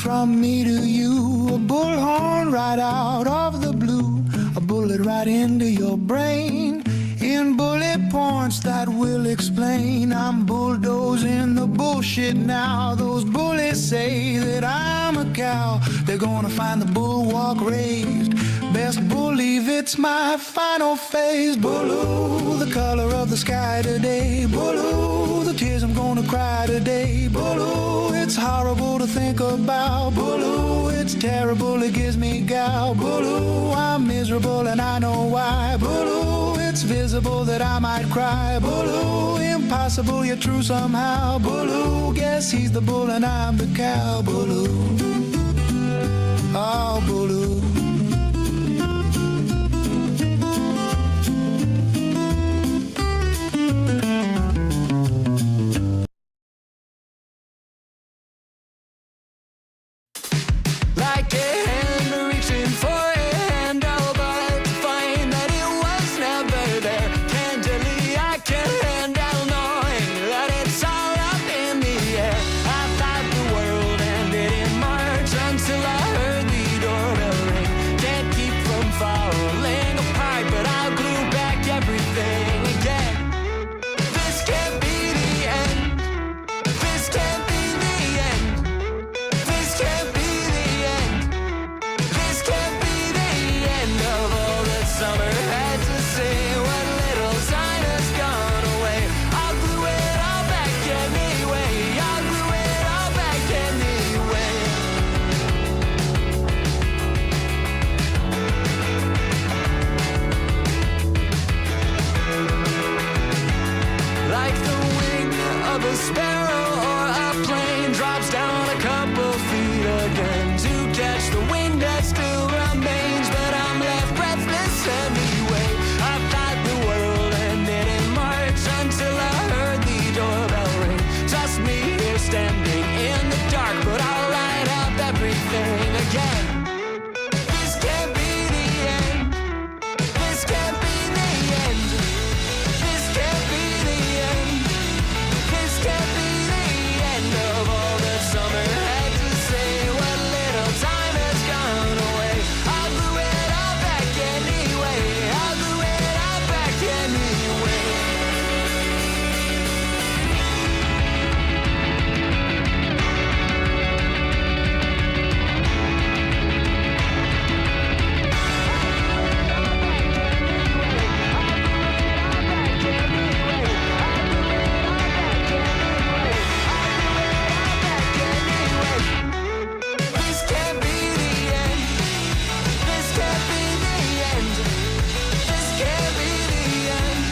from me to you, a bullhorn right out of the blue, a bullet right into your brain, in bullet points that will explain. I'm bulldozing the bullshit now. Those bullies say that I'm a cow. They're gonna find the bulwark raised. Best believe it's my final phase. Blue, the color of the sky today. Blue, the tears I'm gonna cry today. Blue, it's horrible to think about. Blue, it's terrible, it gives me gout. Blue, I'm miserable and I know why. Blue, it's visible that I might cry. Blue, impossible yet true somehow. Blue, guess he's the bull and I'm the cow. Blue, oh Blue. Like a hand reaching for a handle, but to find that it was never there. Candidly, I can't handle knowing that it's all up in the air. I thought the world ended in March until I heard the doorbell ring. Can't keep from falling apart, but I'll glue back everything again. This can't be the end. This can't be the end. This can't be summer had to say what little time has gone away. I'll glue it all back anyway. I'll glue it all back anyway. Like the wing of a sparrow or a plane drops down a couple feet again to catch the wind that still remains, but I'm left breathless anyway. I thought the world ended in March until I heard the doorbell ring. Just me here standing in the dark, but I'll light up everything again. This can't be the end. This can't be the end. This can't be the end. This can't be the end of all that summer had to say. What little time has gone away. I'll glue it all back anyway. I'll glue it all back anyway. This can't be the end. This can't be the end. This can't be the end.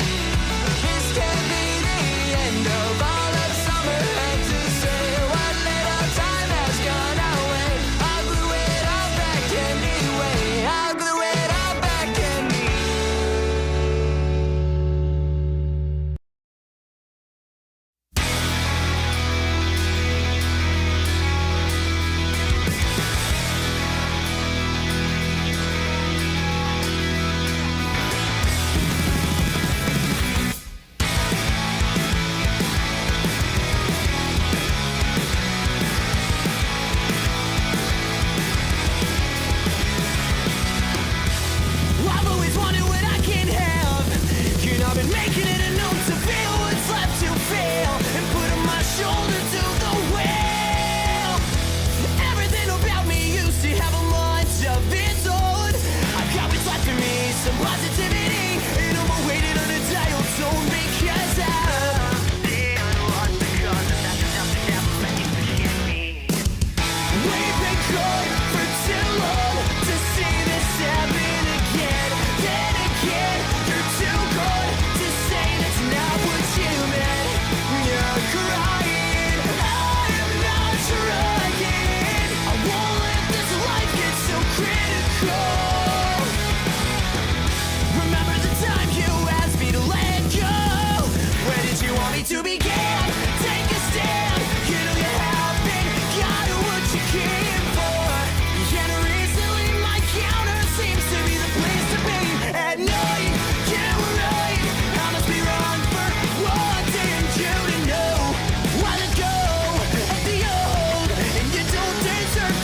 This can't be the end of all that summer had to say. What little time has gone away. I'll glue it all back anyway. I'll glue it all back anyway. I've always wanted what I can't have. And I've been making it a note to feel what's left to feel and putting my shoulder to the wheel. Everything about me used to have a much of its own. I've got what's left of me, some positivity, and I'm waiting on a dial tone because I'm we've been going for too long to see this happen again. Then again, you're too good to say that's not what you meant. You're crying, I'm not trying. I won't let this life get so critical. Remember the time you asked me to let go? Where did you want me to begin? Take a stand. You know you haven't got what you came for. And recently my counter seems to be the place to be. At night, you were right. I must be wrong for wanting you to know. Why let go of the old, and you don't deserve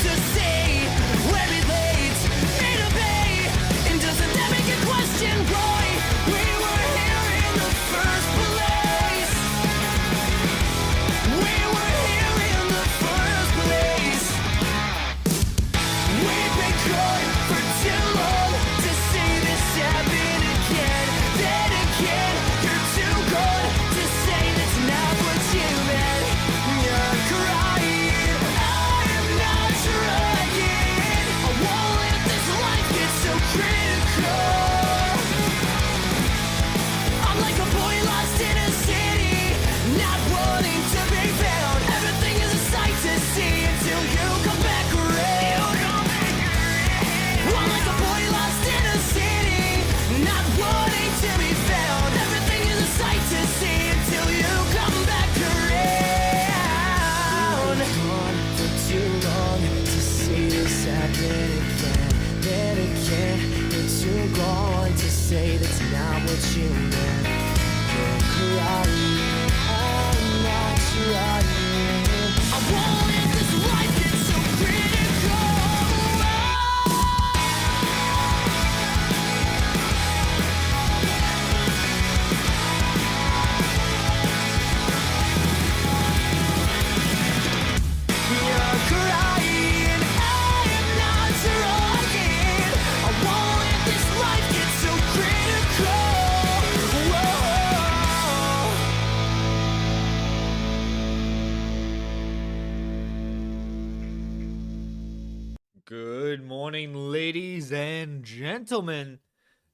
Good morning, ladies and gentlemen.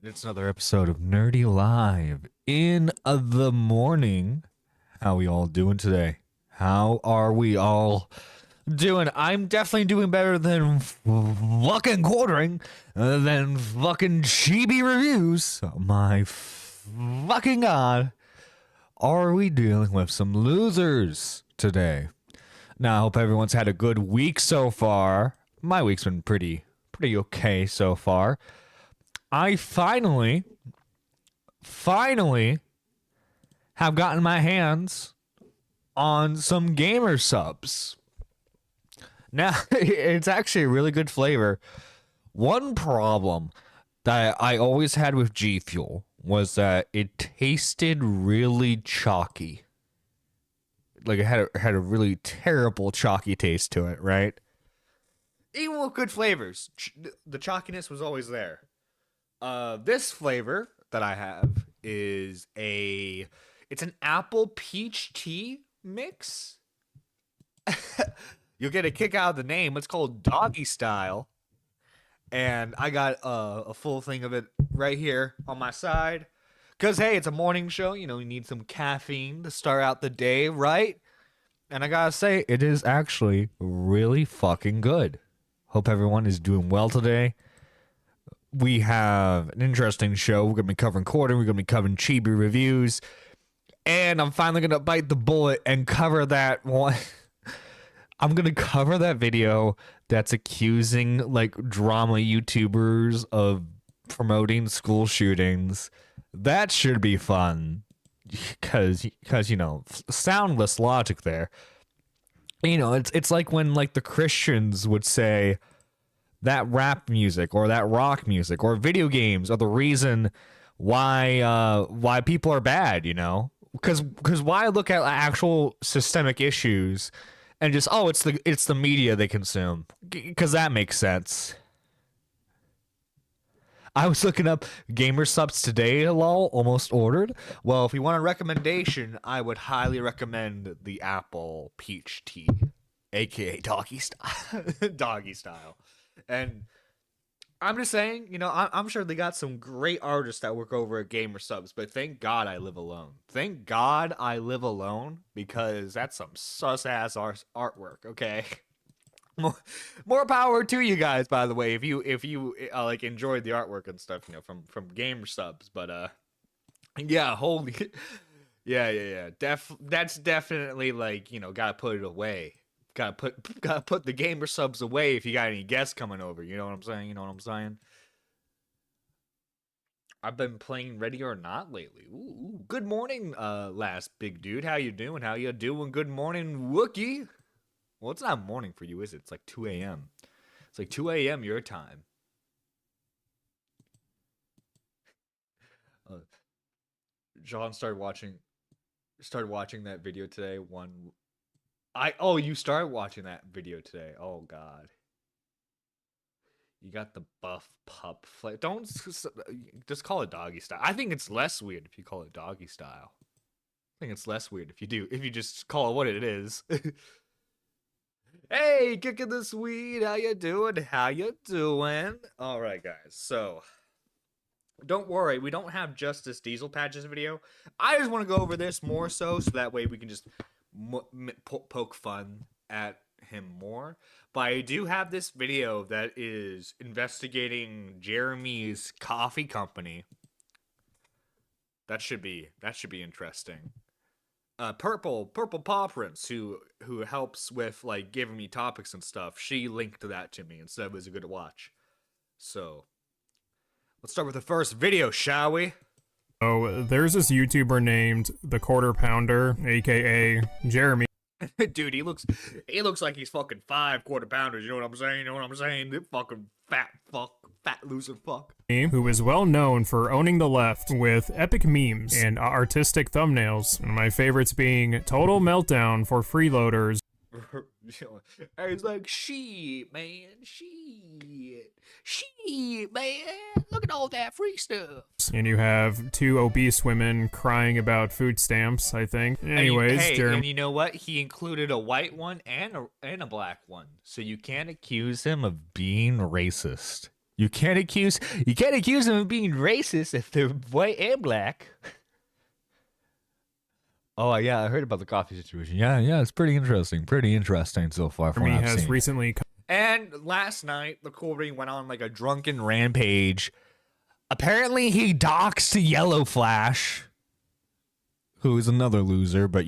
It's another episode of Nerdy Live in the morning. How we all doing today? How are we all doing? I'm definitely doing better than fucking quartering, than fucking Chibi reviews. My fucking god. Are we dealing with some losers today? Now, I hope everyone's had a good week so far. My week's been pretty okay so far. I finally have gotten my hands on some gamer subs. Now, it's actually a really good flavor. One problem that I always had with G Fuel was that it tasted really chalky. Like it had a really terrible chalky taste to it, right? Even with good flavors, the chalkiness was always there. This flavor that I have is it's an apple peach tea mix. You'll get a kick out of the name. It's called Doggy Style. And I got a full thing of it right here on my side. Because, hey, it's a morning show. You know, you need some caffeine to start out the day, right? And I gotta say, it is actually really fucking good. Hope everyone is doing well today. We have an interesting show. We're going to be covering quarter. We're going to be covering Chibi reviews. And I'm finally going to bite the bullet and cover that one. I'm going to cover that video that's accusing, like, drama YouTubers of promoting school shootings. That should be fun. Because you know, soundless logic there. You know, it's like when, like, the Christians would say that rap music or that rock music or video games are the reason why people are bad, you know? Because why look at actual systemic issues and just, oh, it's the media they consume? Because that makes sense. I was looking up gamer subs today, lol, almost ordered. Well, if you want a recommendation, I would highly recommend the apple peach tea, aka doggy style. Doggy style. And I'm just saying, you know, I'm sure they got some great artists that work over at gamer subs, but thank God I live alone. Thank God I live alone, because that's some sus-ass artwork, okay? More power to you guys, by the way, if you like enjoyed the artwork and stuff, you know, from gamer subs. But yeah, holy, yeah. That's definitely, like, you know, gotta put it away. Gotta put the gamer subs away if you got any guests coming over. You know what I'm saying? I've been playing Ready or Not lately. Ooh, good morning, last big dude. How you doing? Good morning, Wookie. Well, it's not morning for you, is it? It's like 2 a.m. It's like 2 a.m. your time. John started watching that video today. You started watching that video today. Oh God. You got the buff pup flavor. Don't just call it doggy style. I think it's less weird if you call it doggy style. I think it's less weird if you just call it what it is. Hey, kicking this weed, how you doing? All right, guys, so don't worry, we don't have just this Diesel Patches video. I just want to go over this more so that way we can just poke fun at him more. But I do have this video that is investigating Jeremy's coffee company. That should be interesting. Purple Paw Prince, who helps with, like, giving me topics and stuff, she linked that to me and said it was a good watch. So let's start with the first video, shall we? Oh, there's this YouTuber named the Quarter Pounder, aka Jeremy. Dude, he looks like he's fucking 5 quarter pounders. You know what I'm saying? The fucking fat loser fuck. Who is well known for owning the left with epic memes and artistic thumbnails. My favorites being Total Meltdown for freeloaders. He's like, she, man, she. Shit, man. Look at all that free stuff. And you have two obese women crying about food stamps, I think. Anyways, and you know what? He included a white one and a black one. So you can't accuse him of being racist. You can't accuse him of being racist if they're white and black. Oh yeah, I heard about the coffee situation. Yeah, it's pretty interesting. Pretty interesting so far from what I've seen. Recently. And last night, the Corey went on like a drunken rampage. Apparently, he doxed Yellow Flash, who is another loser, but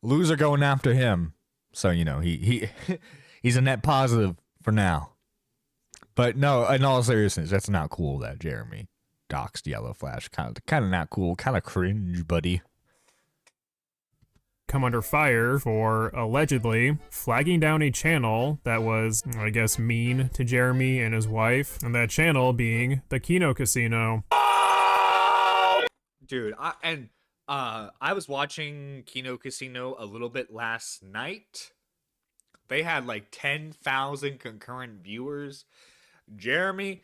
loser going after him. So he he's a net positive for now. But no, in all seriousness, that's not cool that Jeremy doxed Yellow Flash. Kind of not cool. Kind of cringe, buddy. Come under fire for allegedly flagging down a channel that was, I guess, mean to Jeremy and his wife, and that channel being the Kino Casino. Dude, I was watching Kino Casino a little bit last night. They had like 10,000 concurrent viewers. Jeremy,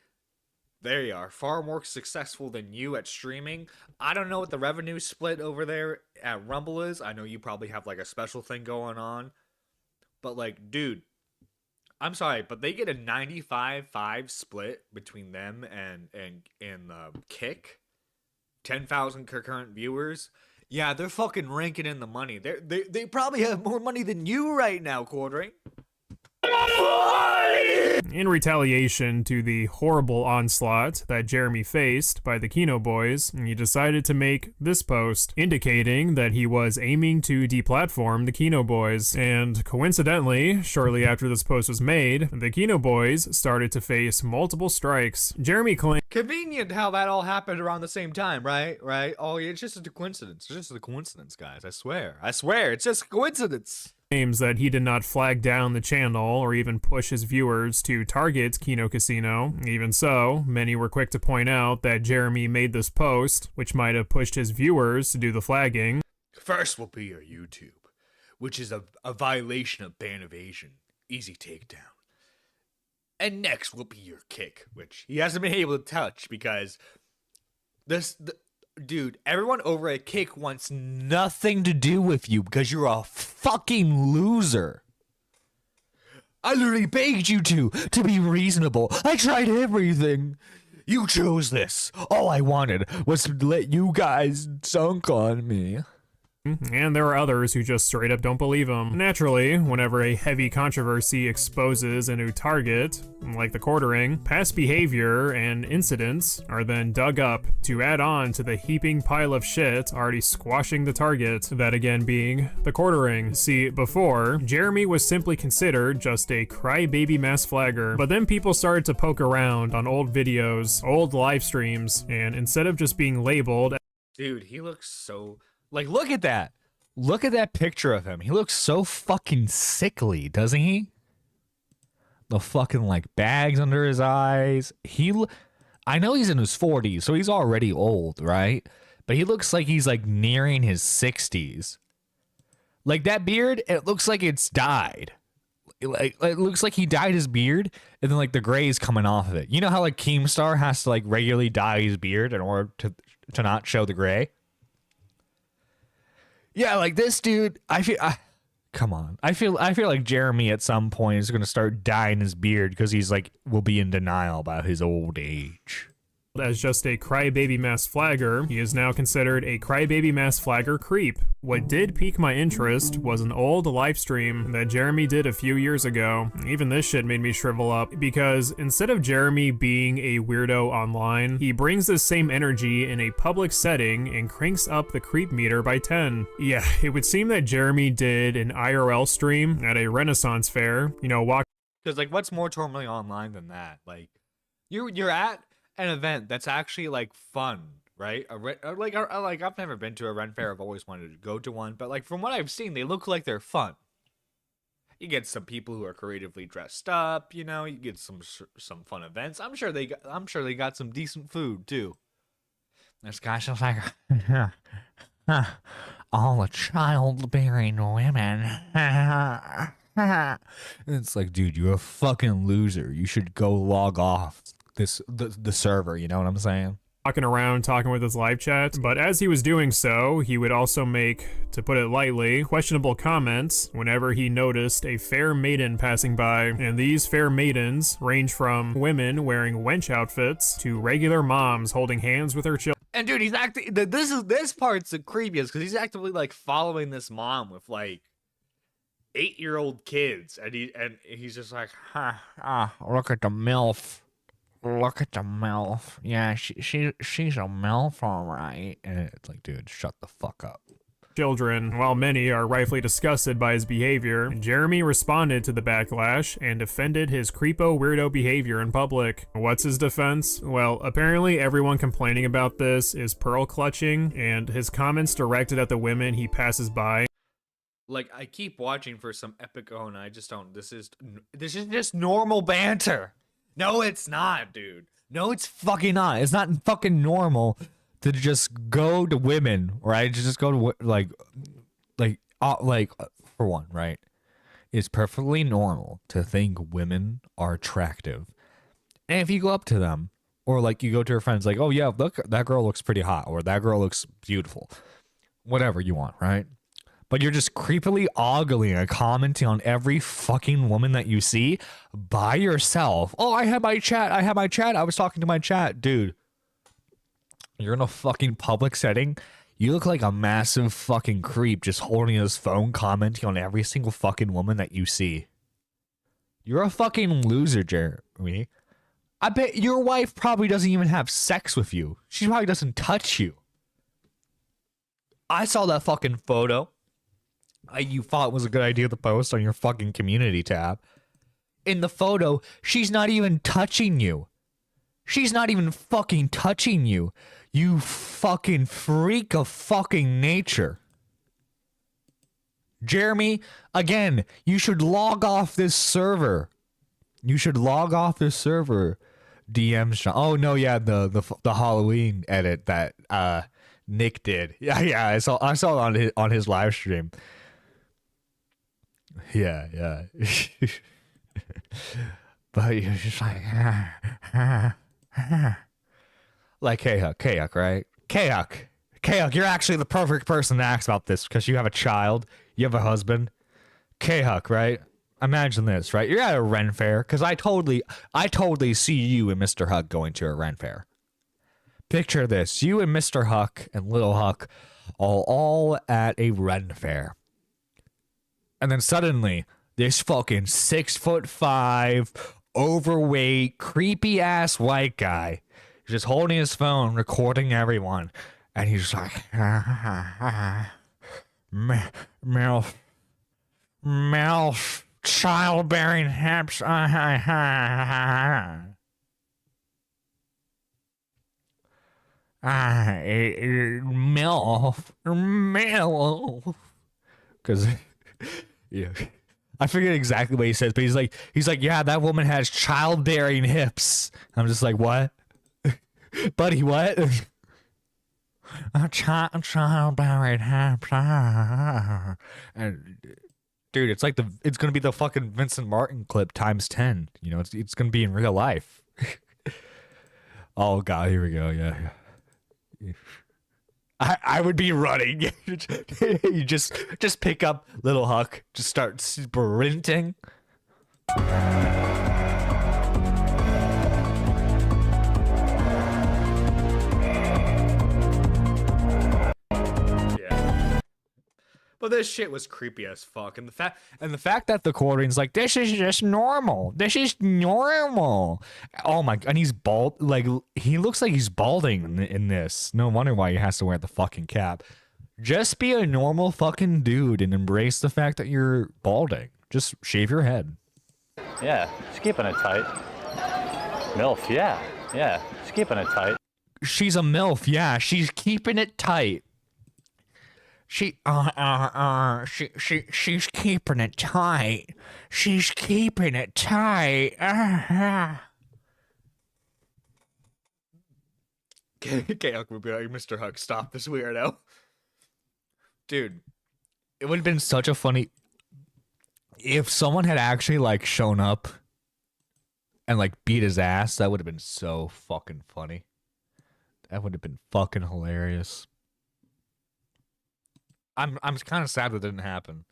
there you are, far more successful than you at streaming. I don't know what the revenue split over there at Rumble is. I know you probably have like a special thing going on. But like, dude, I'm sorry, but they get a 95-5 split between them and Kick. 10,000 concurrent viewers. Yeah, they're fucking ranking in the money. They probably have more money than you right now, Quartering. In retaliation to the horrible onslaught that Jeremy faced by the Kino boys, he decided to make this post indicating that he was aiming to deplatform the Kino boys. And coincidentally, shortly after this post was made, the Kino boys started to face multiple strikes. Jeremy claimed, convenient how that all happened around the same time, right? Oh, it's just a coincidence. It's just a coincidence, guys. I swear, it's just a coincidence. Claims that he did not flag down the channel or even push his viewers to target Kino Casino. Even so, many were quick to point out that Jeremy made this post, which might have pushed his viewers to do the flagging. First will be your YouTube, which is a violation of ban evasion. Easy takedown. And next will be your Kick, which he hasn't been able to touch because dude, everyone over at Kick wants nothing to do with you because you're a fucking loser. I literally begged you to be reasonable. I tried everything. You chose this. All I wanted was to let you guys dunk on me. And there are others who just straight up don't believe him. Naturally, whenever a heavy controversy exposes a new target, like the quartering, past behavior and incidents are then dug up to add on to the heaping pile of shit already squashing the target, that again being the quartering. See, before, Jeremy was simply considered just a crybaby mass flagger, but then people started to poke around on old videos, old live streams, and instead of just being labeled... Dude, he looks so... Like, look at that. Look at that picture of him. He looks so fucking sickly, doesn't he? The fucking, like, bags under his eyes. I know he's in his 40s, so he's already old, right? But he looks like he's, like, nearing his 60s. Like, that beard, it looks like it's dyed. It looks like he dyed his beard, and then, like, the gray is coming off of it. You know how, like, Keemstar has to, like, regularly dye his beard in order to not show the gray? Yeah, like this dude, come on. I feel like Jeremy at some point is going to start dyeing his beard because he's like, will be in denial about his old age. As just a crybaby mass flagger, he is now considered a crybaby mass flagger creep. What did pique my interest was an old live stream that Jeremy did a few years ago. Even this shit made me shrivel up, because instead of Jeremy being a weirdo online, he brings this same energy in a public setting and cranks up the creep meter by 10. Yeah, it would seem that Jeremy did an IRL stream at a Renaissance fair, Because, like, what's more normally online than that? Like, you're at an event that's actually like fun, right? Like I've never been to a Ren fair. I've always wanted to go to one, but like from what I've seen, they look like they're fun. You get some people who are creatively dressed up, you get some fun events. I'm sure they got some decent food too. This guy's just like all the childbearing women. And it's like, dude, you're a fucking loser. You should go log off the server. You know what I'm saying? Walking around talking with his live chat, but as he was doing so, he would also make, to put it lightly, questionable comments whenever he noticed a fair maiden passing by, and these fair maidens range from women wearing wench outfits to regular moms holding hands with their children. And dude, he's acting. This part's the creepiest because he's actively like following this mom with like 8-year-old kids, and he's just like, look at the MILF. Look at the MILF. Yeah, she's a MILF, all right. And it's like, dude, shut the fuck up. Children. While many are rightfully disgusted by his behavior, Jeremy responded to the backlash and defended his creepo weirdo behavior in public. What's his defense? Well, apparently everyone complaining about this is pearl clutching, and his comments directed at the women he passes by. Like, I keep watching for some epic and I just don't. This is just normal banter. No, it's not, dude. No, it's fucking not. It's not fucking normal to just go to women, right? Just go to like for one, right? It's perfectly normal to think women are attractive, and if you go up to them, or like you go to your friends, like, oh yeah, look, that girl looks pretty hot, or that girl looks beautiful, whatever you want, right? But you're just creepily ogling and commenting on every fucking woman that you see by yourself. Oh, I had my chat. I was talking to my chat. Dude, you're in a fucking public setting. You look like a massive fucking creep just holding his phone commenting on every single fucking woman that you see. You're a fucking loser, Jeremy. I bet your wife probably doesn't even have sex with you. She probably doesn't touch you. I saw that fucking photo. You thought it was a good idea to post on your fucking community tab. In the photo, she's not even touching you. She's not even fucking touching you. You fucking freak of fucking nature. Jeremy, again, you should log off this server. You should log off this server. DM Sean. Oh no, yeah, the Halloween edit that Nick did. Yeah, I saw it on his live stream. Yeah. But you're just like, like K-Huck, right? K-Huck, you're actually the perfect person to ask about this because you have a child, you have a husband. K-Huck, right? Imagine this, right? You're at a Ren fair, because I totally see you and Mr. Huck going to a Ren fair. Picture this, you and Mr. Huck and Little Huck are all at a Ren fair. And then suddenly, this fucking 6'5", overweight, creepy ass white guy is just holding his phone, recording everyone, and he's like, MILF, childbearing hips, MILF, because. Yeah, I forget exactly what he says, but he's like, yeah, that woman has childbearing hips. I'm just like, what, buddy? What? A childbearing hips. And dude, it's like it's gonna be the fucking Vincent Martin clip times 10. You know, it's gonna be in real life. Oh god, here we go. Yeah. I would be running. You just pick up Little Huck, just start sprinting. Yeah. But this shit was creepy as fuck, and the fact that the quartering's like, this is just normal. This is normal. Oh my! And he's bald. Like, he looks like he's balding in this. No wonder why he has to wear the fucking cap. Just be a normal fucking dude and embrace the fact that you're balding. Just shave your head. Yeah, she's keeping it tight. MILF, yeah, she's keeping it tight. She's a MILF, yeah, she's keeping it tight. She's keeping it tight. She's keeping it tight. K-Huck would be like, Mr. Huck, stop this weirdo. Dude, it would have been such a funny... If someone had actually like shown up and like beat his ass, that would have been so fucking funny. That would have been fucking hilarious. I'm kind of sad that didn't happen.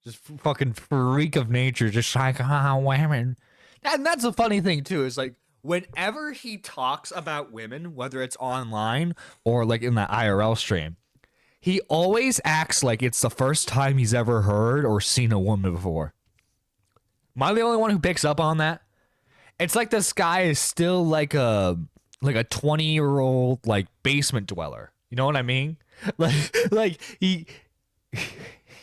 Just fucking freak of nature, just like women. And that's a funny thing too. Is like whenever he talks about women, whether it's online or like in the IRL stream, he always acts like it's the first time he's ever heard or seen a woman before. Am I the only one who picks up on that? It's like this guy is still like a 20-year-old like basement dweller. You know what I mean? Like he.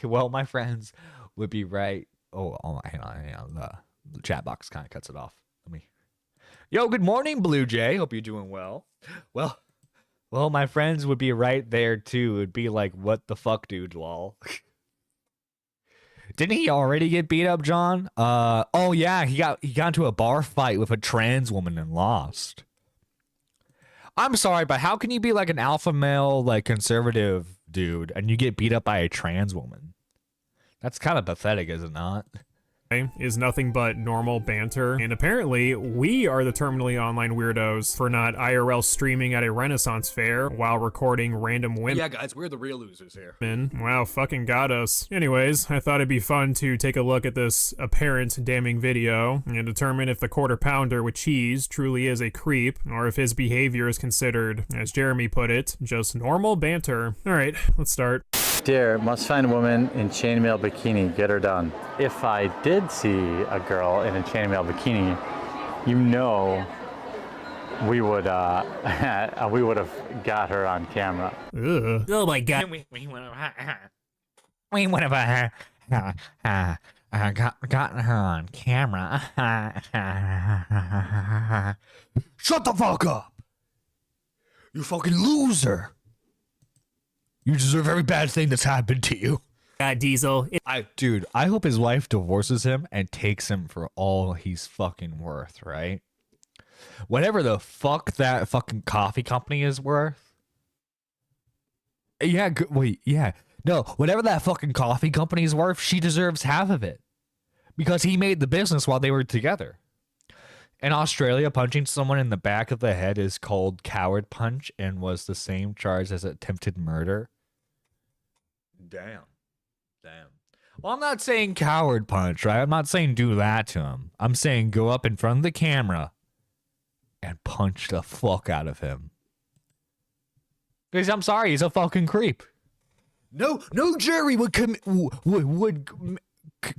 Well, my friends would be right. Oh, hang on. The chat box kind of cuts it off. Let me. Yo, good morning, Blue Jay. Hope you're doing well. Well, my friends would be right there too. It'd be like, what the fuck, dude, lol. Didn't he already get beat up, John? Oh yeah, he got into a bar fight with a trans woman and lost. I'm sorry, but how can you be like an alpha male, like conservative dude, and you get beat up by a trans woman? That's kind of pathetic, is it not? Is nothing but normal banter, and apparently we are the terminally online weirdos for not IRL streaming at a Renaissance fair while recording random women. Yeah, guys, we're the real losers here. Wow, fucking got us. Anyways, I thought it'd be fun to take a look at this apparent damning video and determine if the quarter pounder with cheese truly is a creep, or if his behavior is considered, as Jeremy put it, just normal banter. Alright, let's start. Dear, must find a woman in chainmail bikini. Get her done. If I did see a girl in a chainmail bikini, you know, we would have got her on camera. Ugh. Oh my god. We would have gotten her on camera. Shut the fuck up! You fucking loser! You deserve every bad thing that's happened to you. God, Diesel. Dude, I hope his wife divorces him and takes him for all he's fucking worth, right? Whatever the fuck that fucking coffee company is worth. Yeah, no, whatever that fucking coffee company is worth, she deserves half of it. Because he made the business while they were together. In Australia, punching someone in the back of the head is called coward punch and was the same charge as attempted murder. Damn. Well, I'm not saying coward punch, right? I'm not saying do that to him. I'm saying go up in front of the camera and punch the fuck out of him. Because I'm sorry, he's a fucking creep. No jury would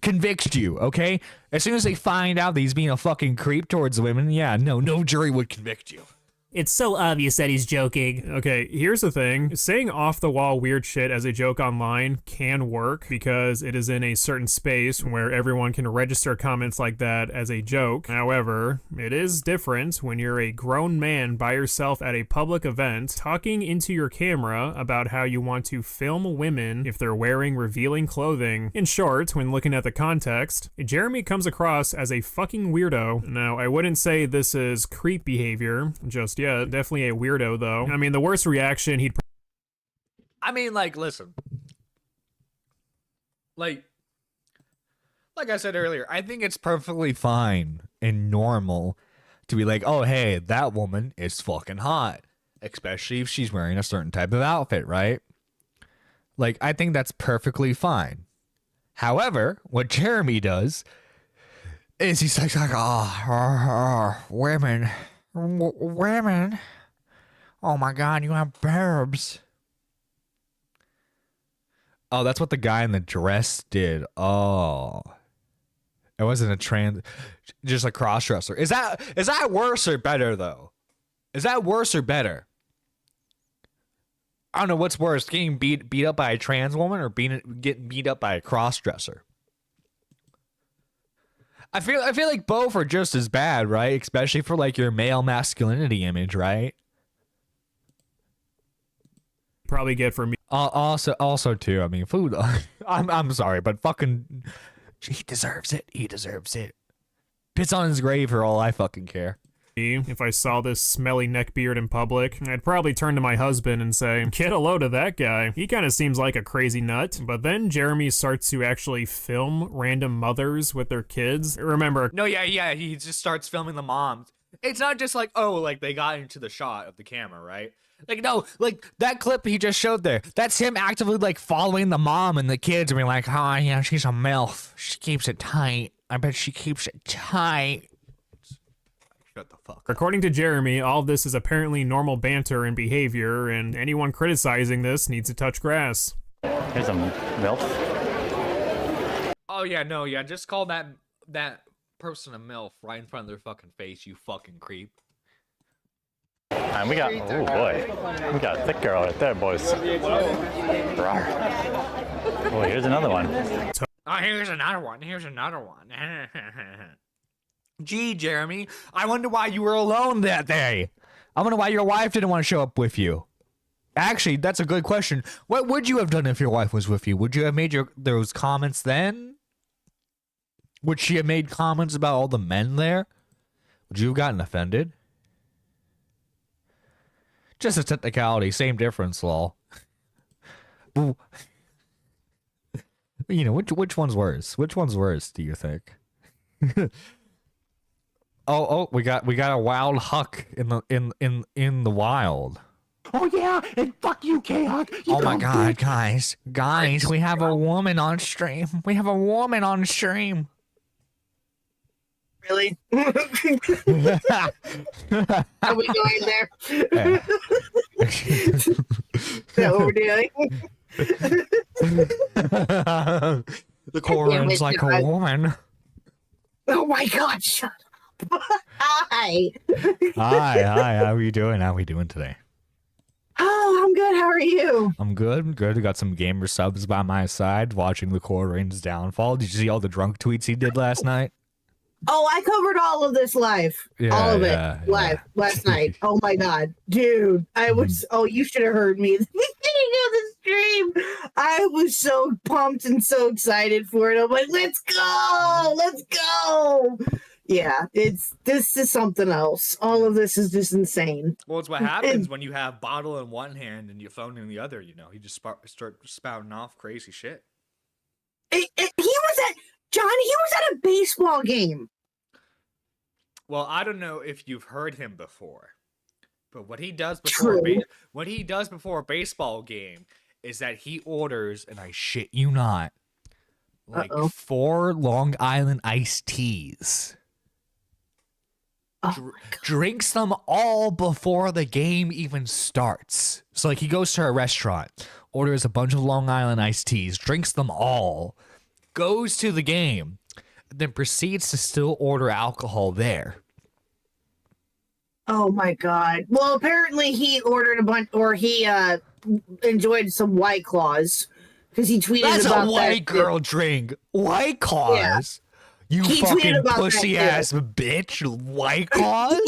convict you, okay? As soon as they find out that he's being a fucking creep towards women, yeah, no jury would convict you. It's so obvious that he's joking. Okay, here's the thing. Saying off-the-wall weird shit as a joke online can work because it is in a certain space where everyone can register comments like that as a joke. However, it is different when you're a grown man by yourself at a public event talking into your camera about how you want to film women if they're wearing revealing clothing. In short, when looking at the context, Jeremy comes across as a fucking weirdo. Now, I wouldn't say this is creep behavior just yet. Definitely a weirdo, though. I mean, the worst reaction he'd... I mean, like, listen. Like I said earlier, I think it's perfectly fine and normal to be like, oh, hey, that woman is fucking hot. Especially if she's wearing a certain type of outfit, right? Like, I think that's perfectly fine. However, what Jeremy does is he's like, women... Women, oh my god, you have boobs. Oh, that's what the guy in the dress did. Oh, it wasn't a trans, just a cross-dresser. Is that worse or better though? Is that worse or better? I don't know what's worse, getting beat up by a trans woman or getting beat up by a cross-dresser. I feel like both are just as bad, right? Especially for like your male masculinity image, right? Probably get for me. Also too. I mean, food. I'm sorry, but fucking, he deserves it. He deserves it. Piss on his grave for all I fucking care. If I saw this smelly neckbeard in public, I'd probably turn to my husband and say, get a load of that guy. He kind of seems like a crazy nut. But then Jeremy starts to actually film random mothers with their kids. Remember, No, yeah, he just starts filming the moms. It's not just like, oh, like they got into the shot of the camera, right? Like, no, like that clip he just showed there, that's him actively like following the mom and the kids and being like, oh, yeah, she's a MILF. She keeps it tight. I bet she keeps it tight. Shut the fuck up. according to Jeremy, all of this is apparently normal banter and behavior, and anyone criticizing this needs to touch grass. Here's a MILF. Oh, yeah, no, yeah, just call that person a MILF right in front of their fucking face, you fucking creep. And we got, oh boy, we got a thick girl right there, boys. Rawr. Oh, here's another one. Oh, here's another one. Gee, Jeremy, I wonder why you were alone that day. I wonder why your wife didn't want to show up with you. Actually, that's a good question. What would you have done if your wife was with you? Would you have made those comments then? Would she have made comments about all the men there? Would you have gotten offended? Just a technicality, same difference, lol. You know, which one's worse? Which one's worse, do you think? oh, we got a wild huck in the wild. Oh yeah, and fuck you, K-Hawk. Oh my god, guys, we have a woman on stream. Really? Are we going there? Is that what we're doing? The Corin's like a woman. Oh my god, shut up. Hi. Hi, how are you doing? How are we doing today? Oh, I'm good. How are you? I'm good. We got some gamer subs by my side watching the Corin's downfall. Did you see all the drunk tweets he did last night? Oh, I covered all of this live. All of it live last night. Oh my god, dude. I was you should have heard me at the beginning of the stream. I was so pumped and so excited for it. I'm like, let's go. Yeah, this is something else. All of this is just insane. Well, it's what happens when you have bottle in one hand and your phone in the other, you know. You just start spouting off crazy shit. He was at a baseball game. Well, I don't know if you've heard him before, but what he does before a baseball game is that he orders, and I shit you not, like 4 Long Island iced teas. Drinks them all before the game even starts. So like he goes to a restaurant, orders a bunch of Long Island iced teas, drinks them all, goes to the game, then proceeds to still order alcohol there. Oh my god. Well, apparently he ordered a bunch, or he enjoyed some White Claws because he tweeted That's about a white girl drink. White Claws. Yeah. You he fucking pussy ass bitch. White Claws.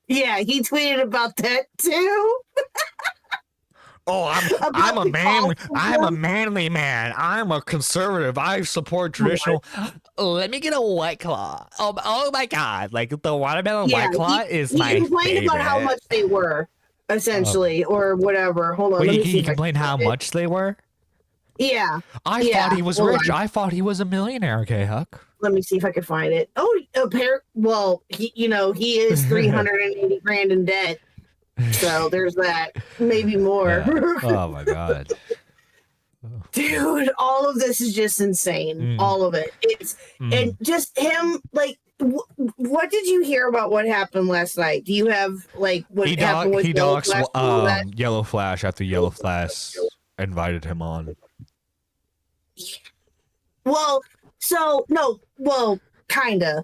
Yeah, he tweeted about that too. Oh, I'm a manly man. I'm a conservative. I support traditional. Let me get a White Claw. Oh my god! Like the watermelon White Claw is my favorite. He complained about how much they were, essentially, or whatever. Hold on. Wait, he complained how much they were? Yeah. I thought he was rich. I thought he was a millionaire. Okay, Huck. Let me see if I can find it. Oh, well, he is 380 grand in debt. So there's that, maybe more. Yeah. Oh my god, dude! All of this is just insane. All of it. It's and just him. Like, what did you hear about what happened last night? Do you have like what happened with Yellow Flash? Yellow Flash after Yellow Flash invited him on. Well, kinda.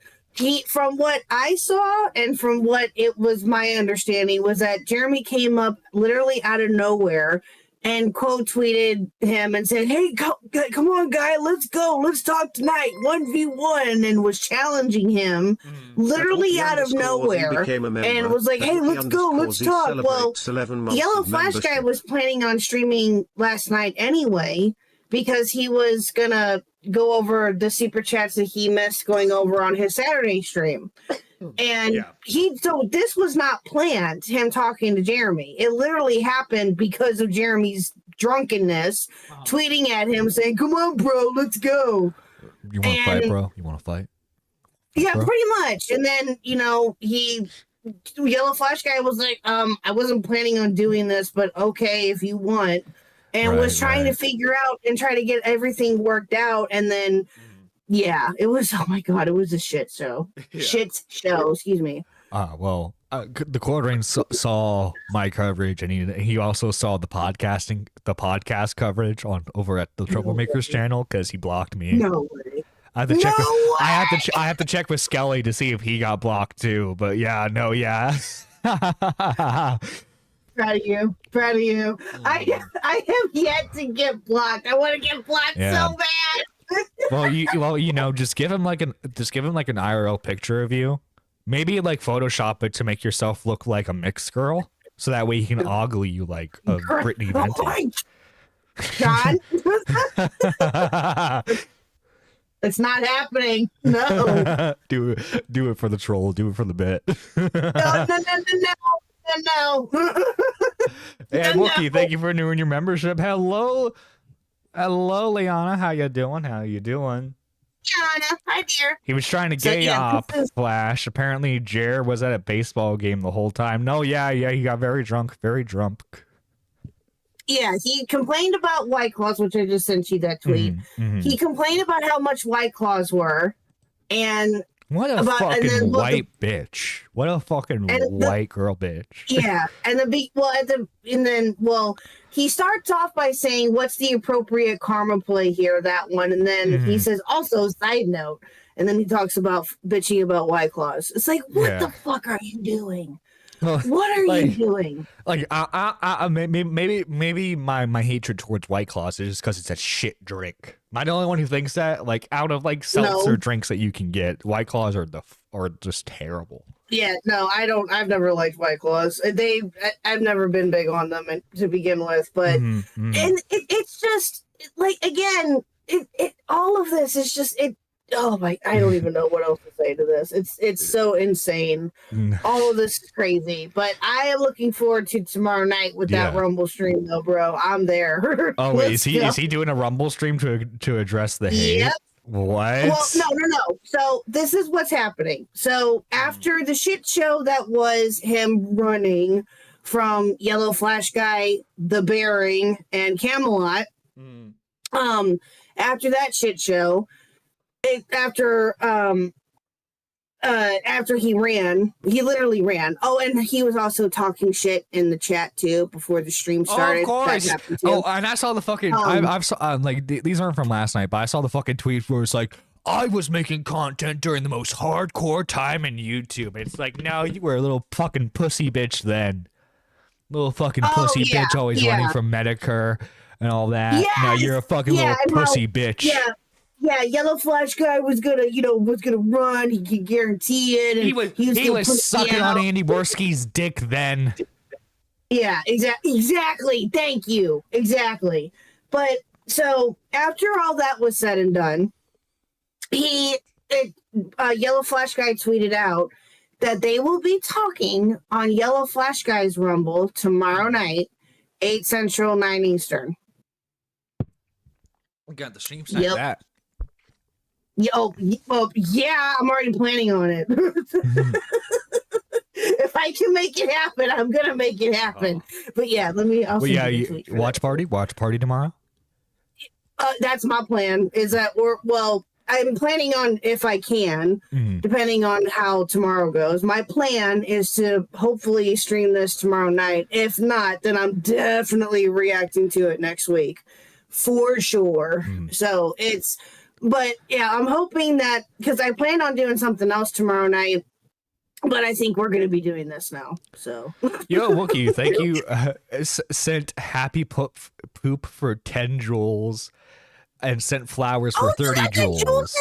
From what I saw and from what it was my understanding was that Jeremy came up literally out of nowhere and quote tweeted him and said, "Hey, come on, guy, let's go. Let's talk tonight. 1v1," and was challenging him literally out of nowhere and was like, "Hey, let's go. Let's talk." Well, Yellow Flash guy was planning on streaming last night anyway because he was going to go over the super chats that he missed going over on his Saturday stream. And so this was not planned, him talking to Jeremy. It literally happened because of Jeremy's drunkenness, tweeting at him saying, "Come on, bro, let's go." You want to fight, bro? You want to fight? Yeah, bro? pretty much. And then, Yellow Flash guy was like, I wasn't planning on doing this, but okay, if you want. And was trying to figure out and try to get everything worked out. And then, it was, oh my God, it was a shit show. Shit show, excuse me. The quartering saw my coverage, and he also saw the podcast coverage over at the Troublemakers channel because he blocked me. No way. I have to check with Skelly to see if he got blocked too. But yeah. Proud of you. I have yet to get blocked. I want to get blocked so bad. Just give him like an IRL picture of you. Maybe like Photoshop it to make yourself look like a mixed girl, so that way he can ogle you like a Britney Venti. God. It's not happening. No. do it for the troll. Do it for the bit. No. Hey, Wookie, thank you for renewing your membership. Hello, Liana. How you doing? Liana, hi dear. He was trying to gay up Flash. Apparently, Jer was at a baseball game the whole time. No, he got very drunk. Yeah, he complained about White Claws, which I just sent you that tweet. He complained about how much White Claws were, and what a fucking white bitch. What a fucking white girl bitch. Yeah, and he starts off by saying, "What's the appropriate karma play here?" That one, and then he says, "Also, side note," and then he talks about bitching about White Claws. It's like, what the fuck are you doing? What are you doing? Like, maybe my hatred towards White Claws is just because it's a shit drink. Am I the only one who thinks that? Like, out of like seltzer drinks that you can get, White Claws are just terrible. Yeah, no, I don't. I've never liked White Claws. I've never been big on them to begin with. But and it's just like, again, all of this is just it. Oh my! I don't even know what else to say to this. It's so insane. All of this is crazy, but I am looking forward to tomorrow night with that Rumble stream, though, bro. I'm there. Oh wait, is he doing a Rumble stream to address the hate? Yep. What? Well, no. So this is what's happening. So after the shit show that was him running from Yellow Flash Guy, The Bearing, and Camelot, after that shit show. After he literally ran. Oh, and he was also talking shit in the chat too before the stream started. Oh, of course. Oh, and I saw the fucking. I've saw these aren't from last night, but I saw the fucking tweet where it's like, I was making content during the most hardcore time in YouTube. It's like, no, you were a little fucking pussy bitch then. Little fucking pussy bitch always running from Medicare and all that. Yes, now you're a fucking little pussy bitch. Yeah, Yellow Flash Guy was gonna run. He could guarantee it. And he was sucking on Andy Borski's dick then. Yeah, exactly. Thank you. Exactly. But so after all that was said and done, Yellow Flash Guy tweeted out that they will be talking on Yellow Flash Guy's Rumble tomorrow night, 8 Central, 9 Eastern. We got the stream set that. Well, yeah, I'm already planning on it. If I can make it happen, I'm gonna make it happen. But yeah, watch party tomorrow. That's my plan. I'm planning on, if I can, depending on how tomorrow goes. My plan is to hopefully stream this tomorrow night. If not, then I'm definitely reacting to it next week, for sure. So but yeah, I'm hoping that, because I plan on doing something else tomorrow night, but I think we're going to be doing this now. So, yo, Wookie, thank you. Sent happy poop for 10 joules and sent flowers for 30 joules.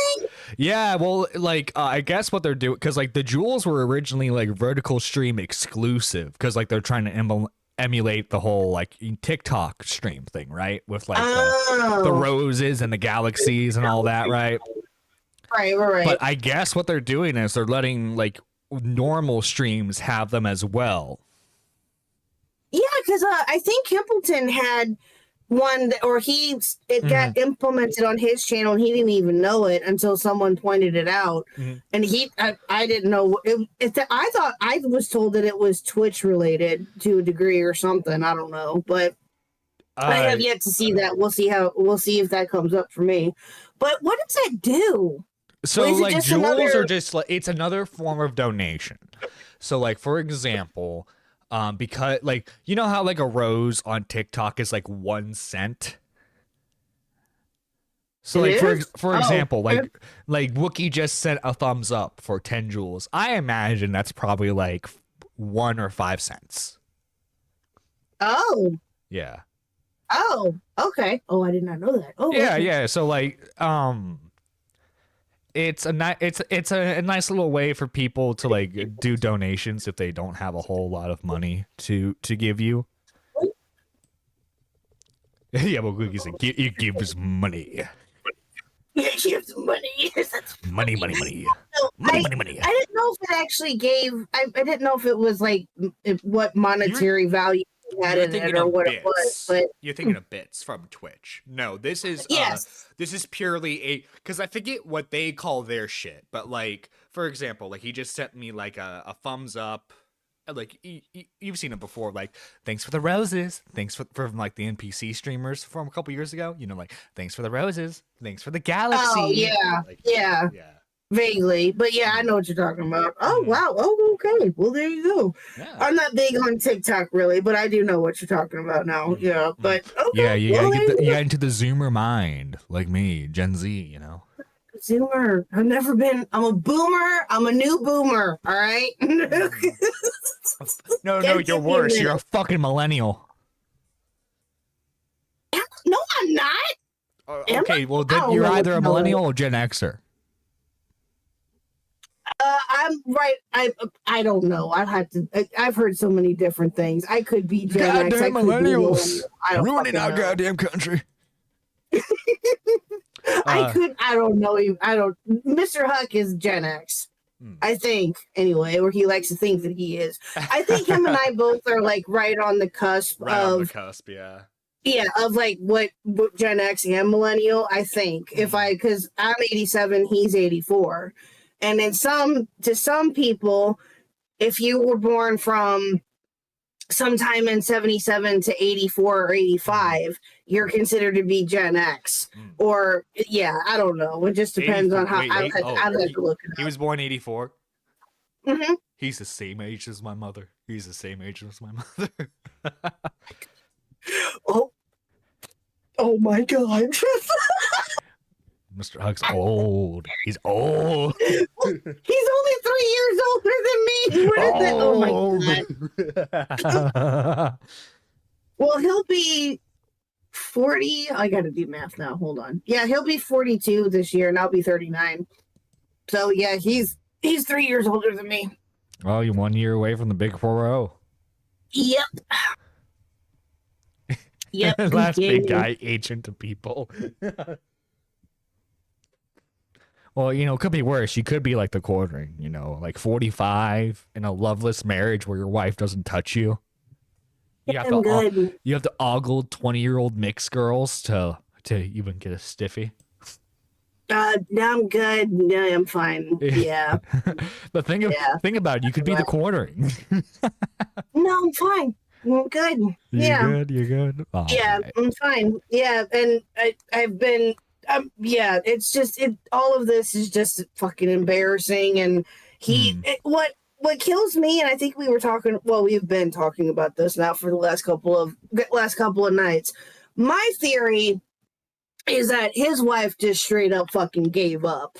Yeah, well, like I guess what they're doing, because like the joules were originally like vertical stream exclusive, because like they're trying to emulate the whole like TikTok stream thing, right? With like the roses and the galaxies and all that, right? Right. But I guess what they're doing is they're letting like normal streams have them as well. Yeah, because I think Himpleton had one, or it got implemented on his channel, and he didn't even know it until someone pointed it out. And I didn't know I thought I was told that it was Twitch related to a degree or something. I don't know, but I have yet to see that. We'll see if that comes up for me. But what does that do? So like jewels are just like, it's another form of donation. So like, for example, because like, you know how like a rose on TikTok is like 1 cent. So like for example, like Wookie just sent a thumbs up for 10 jewels. I imagine that's probably like 1 or 5 cents. Oh. Yeah. Oh, okay. Oh, I did not know that. Oh, yeah, okay. yeah. So like, it's a nice little way for people to like do donations if they don't have a whole lot of money to give you. Yeah, but Wookie said it gives money. It gives money. Money. No, money. I didn't know if it actually gave. I didn't know if it was like what monetary value had in it or what it was. But you're thinking of bits from Twitch. No, this is this is purely because I forget what they call their shit. But like, for example, like he just sent me like a thumbs up. Like you've seen it before, like thanks for the roses, thanks for like the NPC streamers from a couple years ago, you know, like thanks for the roses, thanks for the galaxy. Oh yeah, like, yeah, vaguely, but yeah, I know what you're talking about. Oh wow, oh okay, well there you go. Yeah. I'm not big on TikTok really, but I do know what you're talking about now. Yeah, but okay, yeah, you got into the Zoomer mind like me, Gen Z, you know. Zoomer. I'm a boomer. I'm a new boomer. All right. No, you're worse. You're a fucking millennial. No, I'm not. Okay, well then you're either a millennial or Gen Xer. I'm right. I don't know. I've heard so many different things. I could be Gen X. Goddamn millennials ruining our goddamn country. I don't know. Mr. Huck is Gen X. I think, anyway, or he likes to think that he is. I think him and I both are like right on the cusp yeah. Yeah, of like what Gen X and millennial, I think. Because I'm 87, he's 84. And then to some people, if you were born from sometime in 77 to 84 or 85, you're considered to be Gen X. Or, yeah, I don't know. It just depends on how I'd have to look it up. He was born 84? Mm-hmm. He's the same age as my mother. Oh my God. Mr. Huck's old. He's old. He's only 3 years older than me. What is it? Oh my God. Well, he'll be 40. I gotta do math now. Hold on. Yeah, he'll be 42 this year, and I'll be 39. So yeah, he's 3 years older than me. Well, you're 1 year away from the big 4-0. Yep. Yep. Last big guy agent to people. Well, you know, it could be worse. You could be like the quartering, you know, like 45 in a loveless marriage where your wife doesn't touch you. You have to ogle 20-year-old mixed girls to even get a stiffy. No, I'm good. No, I'm fine. Yeah. But think about it. You could be the quartering. No, I'm fine. I'm good. You're good. Oh, yeah, right. I'm fine. Yeah, and I've been. Yeah, it's just all of this is just fucking embarrassing. And what kills me, and I think we've been talking about this now for the last couple of nights. My theory is that his wife just straight up fucking gave up.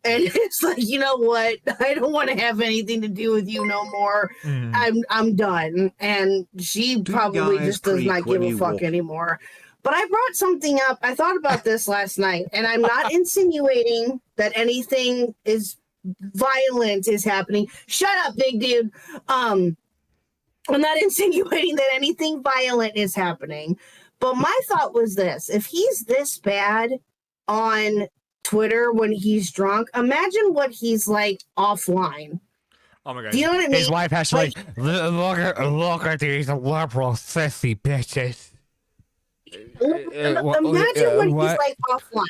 And it's like, you know what? I don't want to have anything to do with you no more. I'm done. And she probably just does not give a fuck anymore. But I brought something up. I thought about this last night, and I'm not insinuating that anything is violent is happening. Shut up, big dude. I'm not insinuating that anything violent is happening. But my thought was this. If he's this bad on Twitter when he's drunk, imagine what he's like offline. Oh my god. Do you know what I mean? His wife has to look at these liberal sissy bitches. Imagine when he's like offline,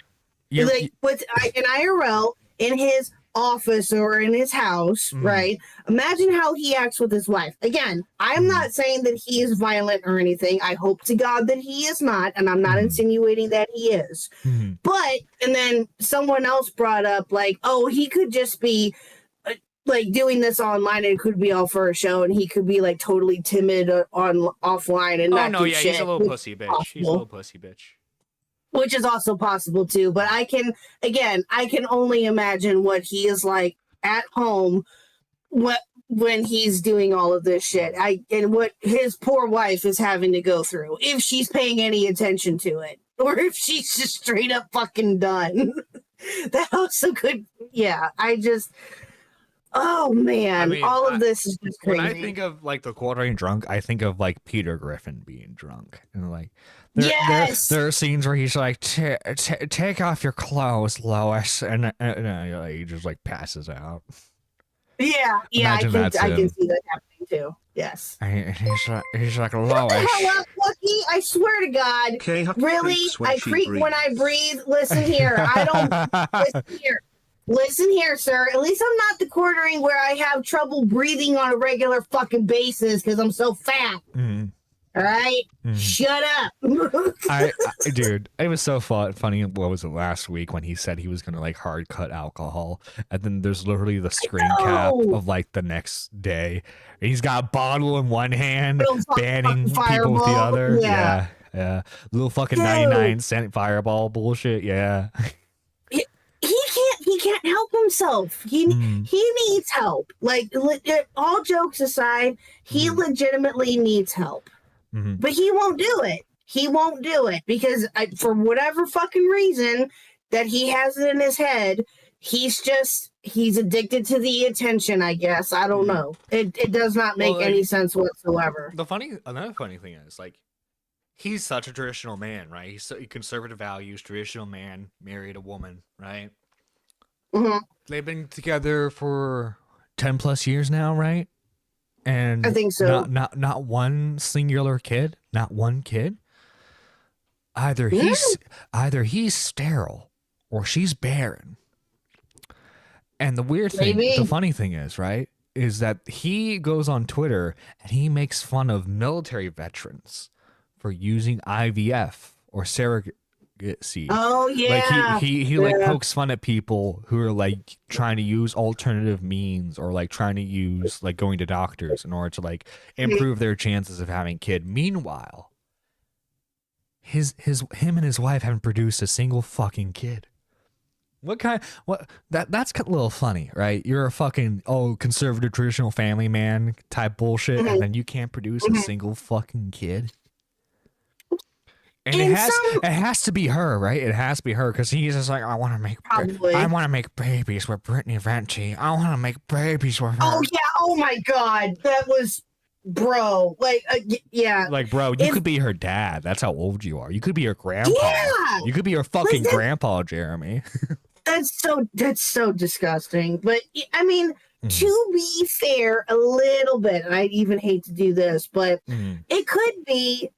like with an IRL in his office or in his house, right? Imagine how he acts with his wife. Again, I'm not saying that he is violent or anything. I hope to God that he is not, and I'm not insinuating that he is. But, and then someone else brought up, like, oh, he could just be like doing this online, and it could be all for a show, and he could be like totally timid on offline and not do shit. He's a little pussy bitch. He's a little pussy bitch. Which is also possible too, but I can only imagine what he is like at home, when he's doing all of this shit. And what his poor wife is having to go through, if she's paying any attention to it, or if she's just straight up fucking done. That also could, yeah. Oh man, I mean, all of this is just crazy. When I think of like the quartering drunk, I think of like Peter Griffin being drunk, and like there are scenes where he's like, take off your clothes, Lois, and he just like passes out. Yeah, I can see that happening too. Yes. He's like Lois. Shut the hell up, Wookie! I swear to God. Okay, really? I creak when I breathe. Listen here. I don't listen here. Listen here, sir. At least I'm not the quartering where I have trouble breathing on a regular fucking basis because I'm so fat. All right? Shut up. Dude, it was so funny. What was it, last week when he said he was going to like hard cut alcohol? And then there's literally the screen cap of like the next day. He's got a bottle in one hand, banning people with the other. Yeah. Little fucking 99-cent fireball bullshit. Yeah. He can't help himself. He needs help. Like, all jokes aside, he legitimately needs help. But he won't do it. He won't do it because for whatever fucking reason that he has it in his head, he's addicted to the attention, I guess. I don't know. It does not make any sense whatsoever. Another funny thing is, like, he's such a traditional man, right? He's conservative values, traditional man, married a woman, right? They've been together for 10 plus years now, right? And I think so. Not one singular kid, not one kid. Either he's sterile or she's barren. And the weird thing, the funny thing is, right, is that he goes on Twitter and he makes fun of military veterans for using IVF or surrogacy. Oh yeah. Like he like pokes fun at people who are like trying to use alternative means or like trying to use like going to doctors in order to like improve their chances of having a kid. Meanwhile, him and his wife haven't produced a single fucking kid. That's a little funny, right? You're a fucking conservative traditional family man type bullshit, and then you can't produce a single fucking kid. And it has to be her, right? It has to be her because he's just like, I want to make babies with Brittany Venti. I want to make babies with her. Oh yeah! Oh my God, that was, bro. Like, yeah. Like, bro, you could be her dad. That's how old you are. You could be her grandpa. Yeah. You could be her fucking grandpa, Jeremy. That's so disgusting. But I mean, to be fair, a little bit, and I even hate to do this, but it could be.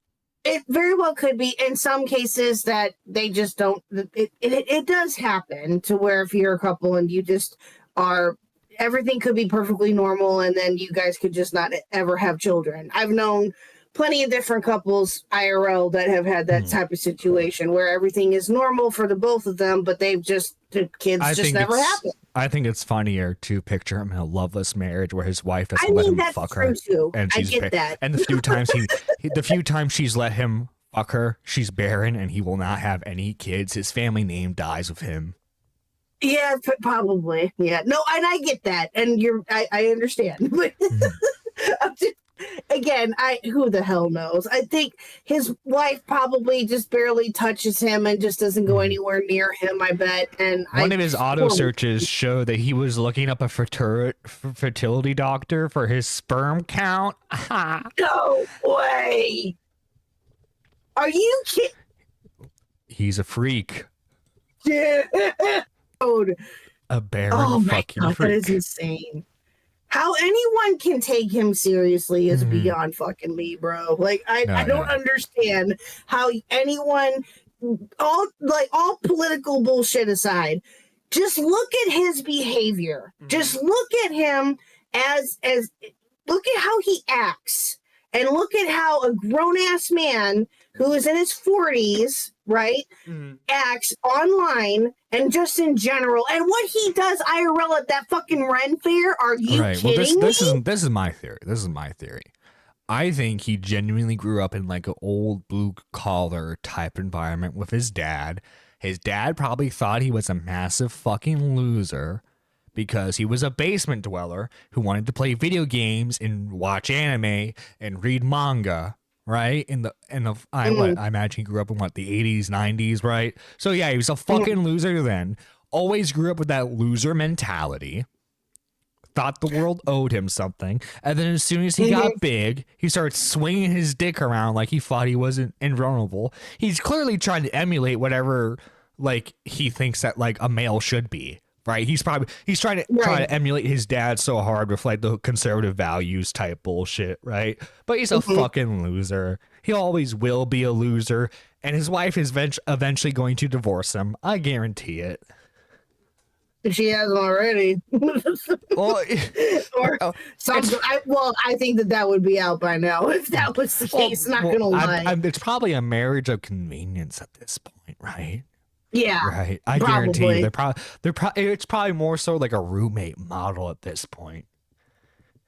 It very well could be in some cases that they just don't. It does happen to where if you're a couple and you just are, everything could be perfectly normal, and then you guys could just not ever have children. I've known plenty of different couples IRL that have had that type of situation where everything is normal for the both of them, but the kids just never happen. I think it's funnier to picture him in a loveless marriage where his wife doesn't let him fuck her. Too. And I get that. And the few times she's let him fuck her, she's barren and he will not have any kids. His family name dies with him. Yeah, probably. Yeah. No, and I get that. And I understand. But I'm just, again, who the hell knows? I think his wife probably just barely touches him and just doesn't go anywhere near him, I bet. And one of his auto searches showed that he was looking up a fertility doctor for his sperm count. No way. Are you kidding? He's a freak. Yeah. A barren fucking freak. That is insane. How anyone can take him seriously is beyond fucking me, bro. Like I don't understand how anyone, all political bullshit aside, just look at his behavior. Just look at him as look at how he acts, and look at how a grown ass man who is in his 40s, right, acts online and just in general, and what he does IRL at that fucking Ren Fair. Are you kidding me? This is my theory. This is my theory. I think he genuinely grew up in like an old blue collar type environment with his dad. His dad probably thought he was a massive fucking loser because he was a basement dweller who wanted to play video games and watch anime and read manga, right? I imagine he grew up in the 80s, 90s, right? So yeah, he was a fucking loser then. Always grew up with that loser mentality. Thought the world owed him something, and then as soon as he got big, he started swinging his dick around like he thought he wasn't invulnerable. He's clearly trying to emulate whatever like he thinks that like a male should be, right? He's trying to emulate his dad so hard with like the conservative values type bullshit, right? But he's a fucking loser. He always will be a loser, and his wife is eventually going to divorce him. I guarantee it. If she hasn't already. Well, I think that would be out by now if that was the case. Not gonna lie. It's probably a marriage of convenience at this point, right? Yeah, right. I guarantee you, it's probably more so like a roommate model at this point.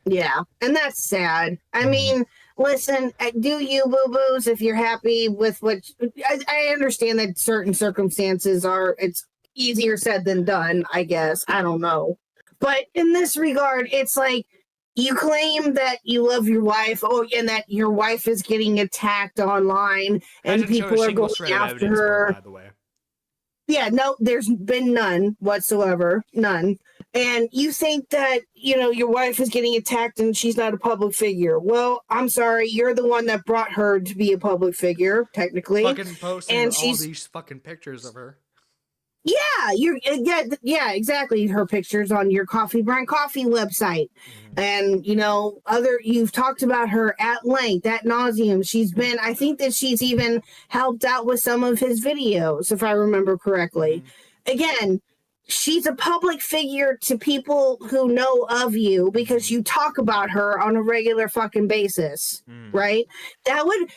Yeah, and that's sad. I mean, listen, do you boo-boos if you're happy with what? I understand that certain circumstances it's easier said than done, I guess. I don't know. But in this regard, it's like you claim that you love your wife, and that your wife is getting attacked online and people are going after her. By the way. Yeah, no, there's been none whatsoever. None. And you think that, your wife is getting attacked and she's not a public figure. Well, I'm sorry, you're the one that brought her to be a public figure, technically. Fucking posting all these fucking pictures of her. Yeah, exactly. Her pictures on your Coffee Brand Coffee website, and you've talked about her at length, at nauseum. I think that she's even helped out with some of his videos, if I remember correctly. Again, she's a public figure to people who know of you because you talk about her on a regular fucking basis, right? That would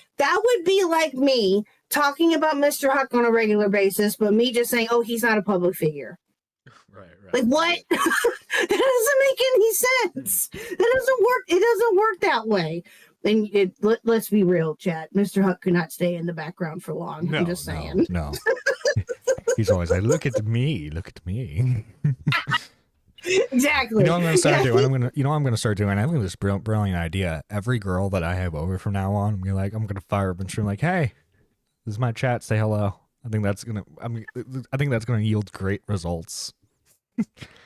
be like me talking about Mr. Huck on a regular basis, but me just saying, oh, he's not a public figure. Right. Like, what? That doesn't make any sense. That doesn't work. It doesn't work that way. And let's be real, chat. Mr. Huck could not stay in the background for long. I'm just saying. No. He's always like, look at me. Exactly. You know what I'm going to start doing? I'm going to start doing? I think this brilliant idea. Every girl that I have over from now on, I'm going to fire up and stream like, hey, this is my chat. Say hello. I think that's gonna yield great results.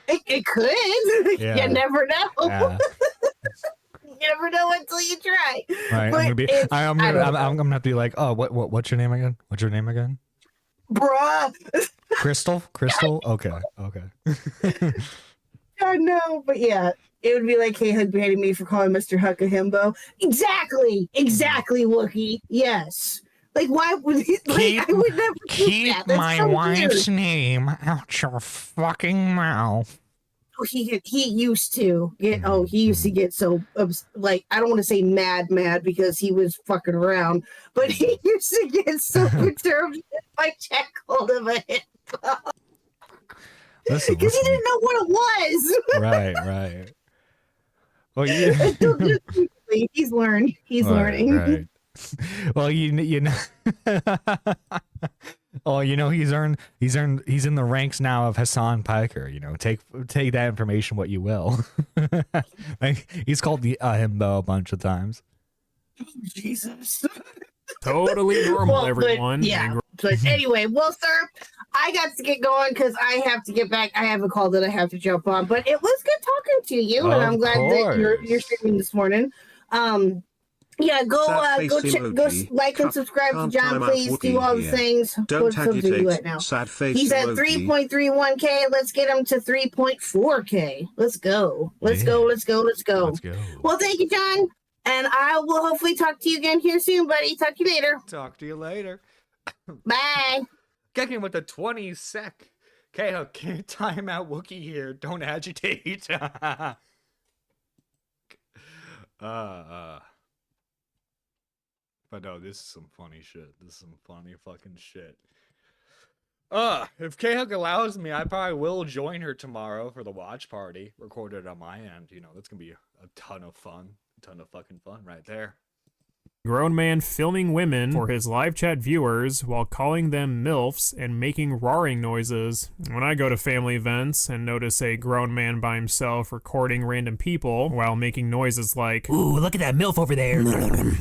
It could. Yeah. You never know. Yeah. You never know until you try. Right. I'm gonna have to be like, oh, what's your name again? What's your name again? Bruh. Crystal. Okay. I know, but yeah. It would be like, hey, Huck hating me for calling Mr. Huck a himbo. Exactly, Wookie. Yes. Like, why would he? Like, I would never keep do that. my so wife's weird. name out your fucking mouth. Oh, he used to get. Oh, he used to get so like, I don't want to say mad because he was fucking around, but he used to get so perturbed if I check hold of it because he didn't know what it was. Right. Well, yeah. He's learned. He's learning. Right. Well, you know. Oh, he's in the ranks now of Hassan Piker. Take that information what you will. He's called the himbo a bunch of times. Jesus. Totally normal, everyone. But, yeah. But anyway, well, sir, I got to get going because I have to get back. I have a call that I have to jump on. But it was good talking to you, and I'm glad that you're streaming this morning. Yeah, go Sad face go emoji. like and Cut. subscribe to Can't John, time out please. Do Wookiee all the here. things. Don't What's up to do agitate. right now? Sad face He's at emoji. 3.31K. Let's get him to 3.4K. Let's go. Let's go. Let's go. Let's go. Let's go. Well, thank you, John. And I will hopefully talk to you again here soon, buddy. Talk to you later. Talk to you later. Bye. Kicking with the 20 sec. Okay, okay, time out Wookiee here. Don't agitate. But no, this is some funny shit. This is some funny fucking shit. If K-Hook allows me, I probably will join her tomorrow for the watch party. Recorded on my end. You know, that's gonna be a ton of fun. A ton of fucking fun right there. Grown man filming women for his live chat viewers while calling them MILFs and making roaring noises. When I go to family events and notice a grown man by himself recording random people while making noises like, Ooh, look at that MILF over there.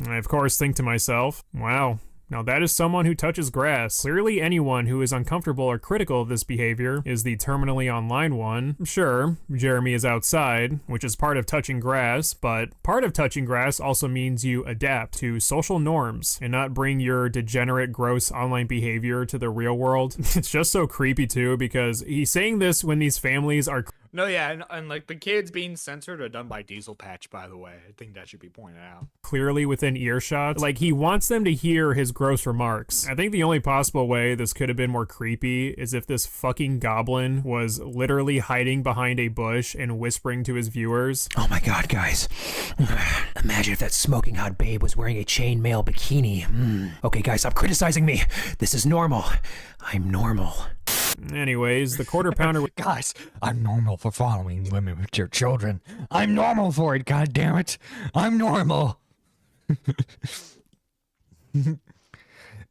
I of course think to myself, wow. Now that is someone who touches grass. Clearly anyone who is uncomfortable or critical of this behavior is the terminally online one. Sure, Jeremy is outside, which is part of touching grass, but part of touching grass also means you adapt to social norms and not bring your degenerate, gross online behavior to the real world. It's just so creepy too, because he's saying this when these families are No, yeah, and like the kids being censored are done by Diesel Patch, by the way. I think that should be pointed out. clearly within earshot. Like, he wants them to hear his gross remarks. I think the only possible way this could have been more creepy is if this fucking goblin was literally hiding behind a bush and whispering to his viewers. Oh my god, guys. Imagine if that smoking hot babe was wearing a chainmail bikini. Okay, guys, stop criticizing me. This is normal. I'm normal. Anyways, the quarter pounder Guys, I'm normal for following women with your children. I'm normal for it, god damn it. I'm normal.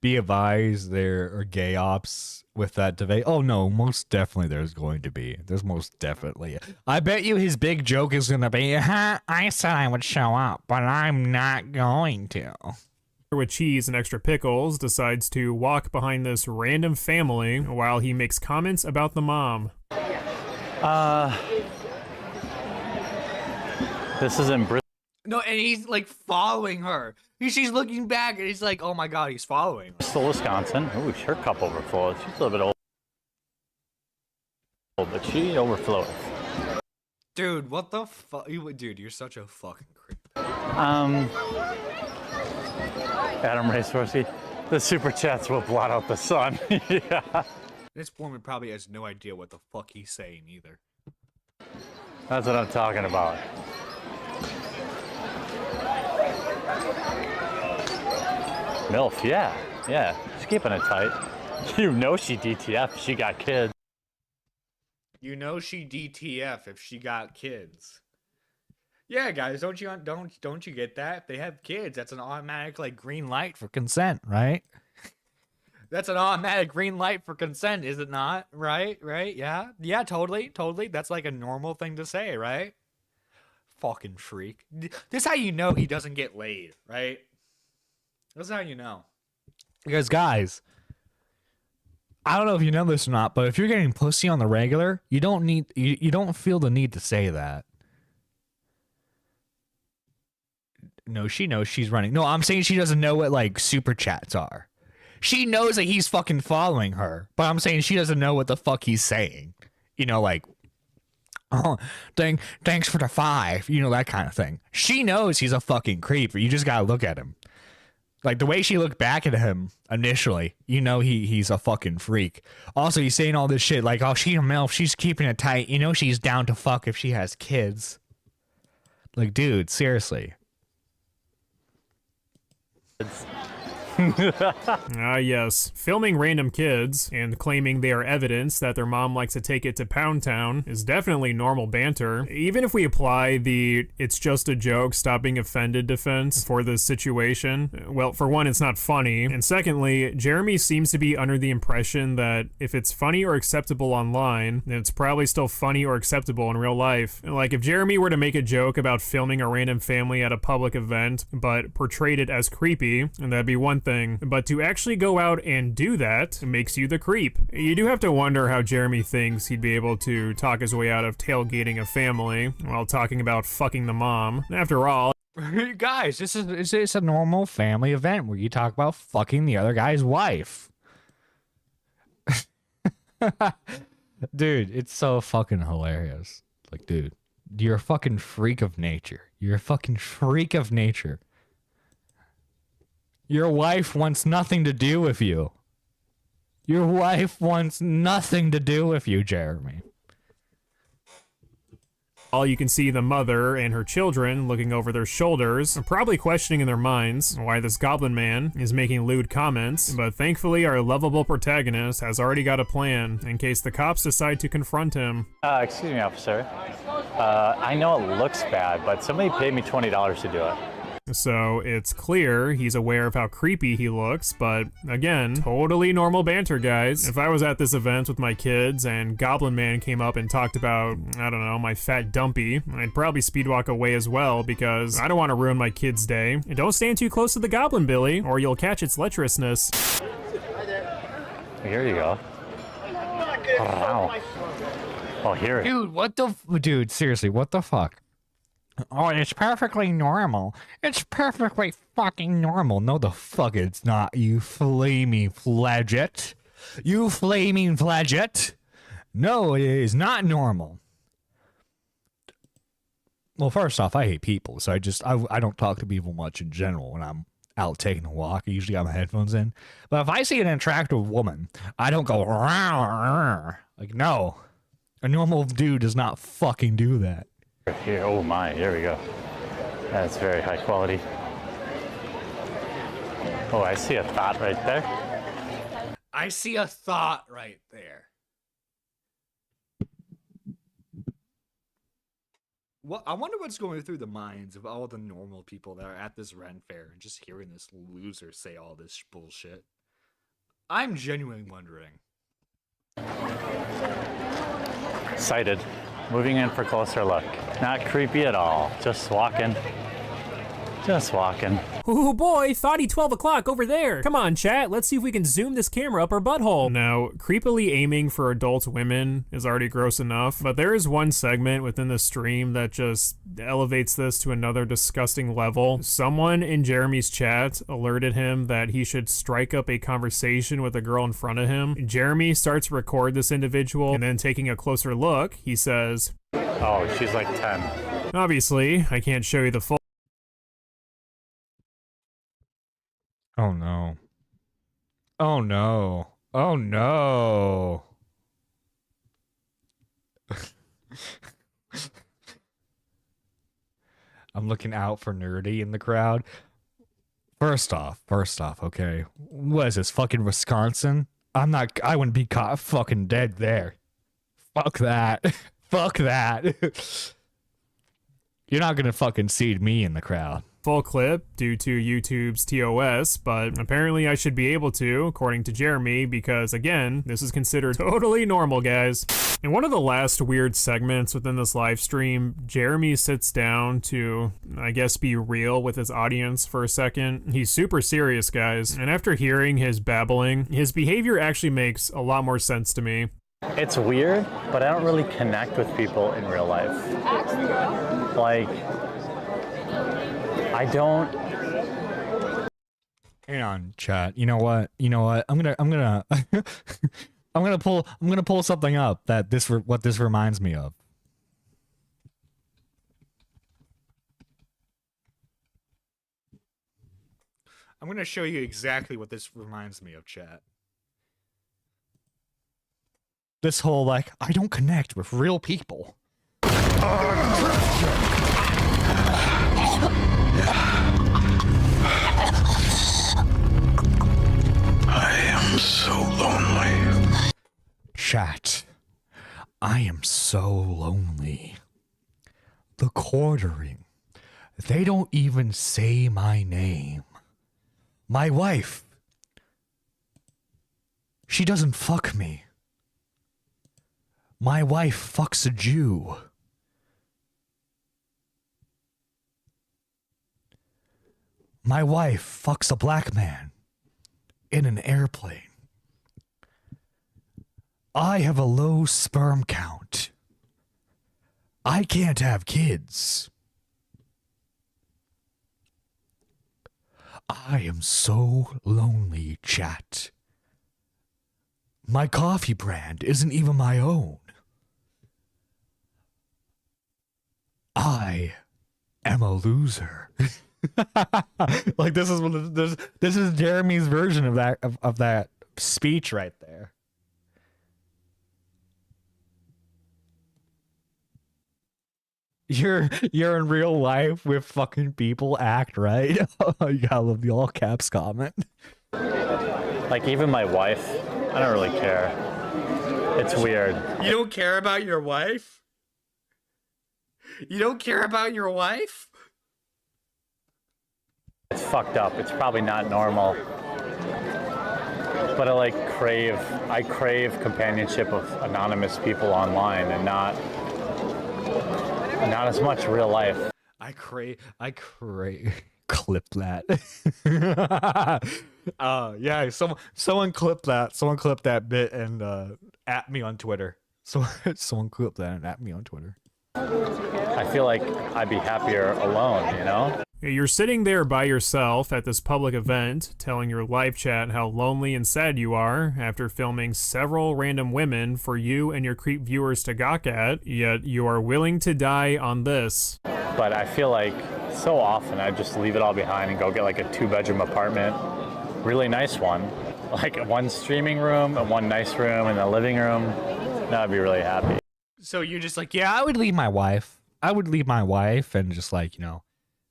Be advised, there are gay ops with that debate. Oh no, most definitely there's going to be. There's most definitely. I bet you his big joke is gonna be, I said I would show up, but I'm not going to. with cheese and extra pickles decides to walk behind this random family while he makes comments about the mom. This is in Bristol. No, and he's like following her. She's looking back and he's like, oh my god, he's following her. Bristol, Wisconsin. Ooh, her cup overflows. She's a little bit old, but she overflows. Dude, what the fuck? Dude, you're such a fucking creep. Adam Racehorse, the super chats will blot out the sun. Yeah. This woman probably has no idea what the fuck he's saying either. That's what I'm talking about. MILF, yeah. She's keeping it tight. You know she DTF, she got kids. You know she DTF if she got kids. Yeah, guys, don't you get that? If they have kids, that's an automatic like green light for consent, right? That's an automatic green light for consent, is it not? Right? Yeah, totally. That's like a normal thing to say, right? Fucking freak. This is how you know he doesn't get laid, right? This is how you know. Because guys, I don't know if you know this or not, but if you're getting pussy on the regular, you don't feel the need to say that. No, she knows she's running. No, I'm saying she doesn't know what like super chats are. She knows that he's fucking following her, but I'm saying she doesn't know what the fuck he's saying. You know, like, oh, thanks for the 5. You know, that kind of thing. She knows he's a fucking creep, but you just gotta look at him. Like the way she looked back at him initially, you know he's a fucking freak. Also, he's saying all this shit like, oh, she's a MILF, she's keeping it tight. You know she's down to fuck if she has kids. Like, dude, seriously. Yes. Filming random kids and claiming they are evidence that their mom likes to take it to Pound Town is definitely normal banter. Even if we apply the it's just a joke, stop being offended defense for this situation, well, for one, it's not funny. And secondly, Jeremy seems to be under the impression that if it's funny or acceptable online, then it's probably still funny or acceptable in real life. Like if Jeremy were to make a joke about filming a random family at a public event, but portrayed it as creepy, and that'd be one thing. But to actually go out and do that makes you the creep. You do have to wonder how Jeremy thinks he'd be able to talk his way out of tailgating a family while talking about fucking the mom. After all, Guys, it's a normal family event where you talk about fucking the other guy's wife. Dude, it's so fucking hilarious. Like, dude, you're a fucking freak of nature. You're a fucking freak of nature. Your wife wants nothing to do with you. Your wife wants nothing to do with you, Jeremy. All you can see the mother and her children looking over their shoulders, probably questioning in their minds why this goblin man is making lewd comments, but thankfully our lovable protagonist has already got a plan in case the cops decide to confront him. Excuse me, officer. I know it looks bad, but somebody paid me $20 to do it. So it's clear he's aware of how creepy he looks, but again, totally normal banter, guys. If I was at this event with my kids and Goblin Man came up and talked about, I don't know, my fat dumpy, I'd probably speedwalk away as well because I don't want to ruin my kid's day. And don't stand too close to the Goblin, Billy, or you'll catch its lecherousness. Here you go. Oh, wow. Oh, here. Dude, seriously, what the fuck? Oh, it's perfectly normal. It's perfectly fucking normal. No, the fuck it's not, you flaming flagget. You flaming flagget. No, it is not normal. Well, first off, I hate people, so I don't talk to people much in general when I'm out taking a walk. I usually got my headphones in. But if I see an attractive woman, I don't go, like, no. A normal dude does not fucking do that. Here, oh my, here we go. That's very high quality. Oh, I see a thought right there. I see a thought right there. What I wonder what's going through the minds of all the normal people that are at this Ren Fair and just hearing this loser say all this bullshit. I'm genuinely wondering. Sighted. Moving in for closer look. Not creepy at all. Just walking. Just walking. Ooh boy, thoughty 12 o'clock over there. Come on, chat, let's see if we can zoom this camera up our butthole. Now, creepily aiming for adult women is already gross enough, but there is one segment within the stream that just elevates this to another disgusting level. Someone in Jeremy's chat alerted him that he should strike up a conversation with a girl in front of him. Jeremy starts to record this individual, and then taking a closer look, he says, Oh, she's like 10. obviously, I can't show you the full. Oh no. Oh no. Oh no. I'm looking out for Nerdy in the crowd. First off, okay. What is this, fucking Wisconsin? I wouldn't be caught fucking dead there. Fuck that. Fuck that. You're not gonna fucking see me in the crowd. Full clip due to YouTube's TOS, but apparently I should be able to, according to Jeremy, because again, this is considered totally normal, guys. In one of the last weird segments within this live stream, Jeremy sits down to, I guess, be real with his audience for a second. He's super serious, guys, and after hearing his babbling, his behavior actually makes a lot more sense to me. It's weird, but I don't really connect with people in real life. Like, I don't. Hang on, chat. You know what? I'm gonna I'm gonna pull something up that what this reminds me of. I'm gonna show you exactly what this reminds me of, chat. This whole, like, I don't connect with real people. I am so lonely. Chat, I am so lonely. The quartering. They don't even say my name. My wife. She doesn't fuck me. My wife fucks a Jew. My wife fucks a black man in an airplane. I have a low sperm count. I can't have kids. I am so lonely, chat. My coffee brand isn't even my own. I am a loser. Like this is Jeremy's version of that speech right there. You're in real life with fucking people act right. You gotta love the all caps comment. Like even my wife, I don't really care. It's weird. You don't care about your wife? You don't care about your wife? It's fucked up. It's probably not normal. But I crave companionship of anonymous people online and not as much real life. I crave clip that. Yeah, someone clip that. Someone clip that bit and at me on Twitter. Someone clip that and at me on Twitter. I feel like I'd be happier alone, you know? You're sitting there by yourself at this public event, telling your live chat how lonely and sad you are after filming several random women for you and your creep viewers to gawk at, yet you are willing to die on this. But I feel like so often I just leave it all behind and go get like a 2-bedroom apartment, really nice one, like one streaming room and one nice room and a living room. I'd be really happy. So you're just like, yeah, I would leave my wife. I would leave my wife and just like, you know,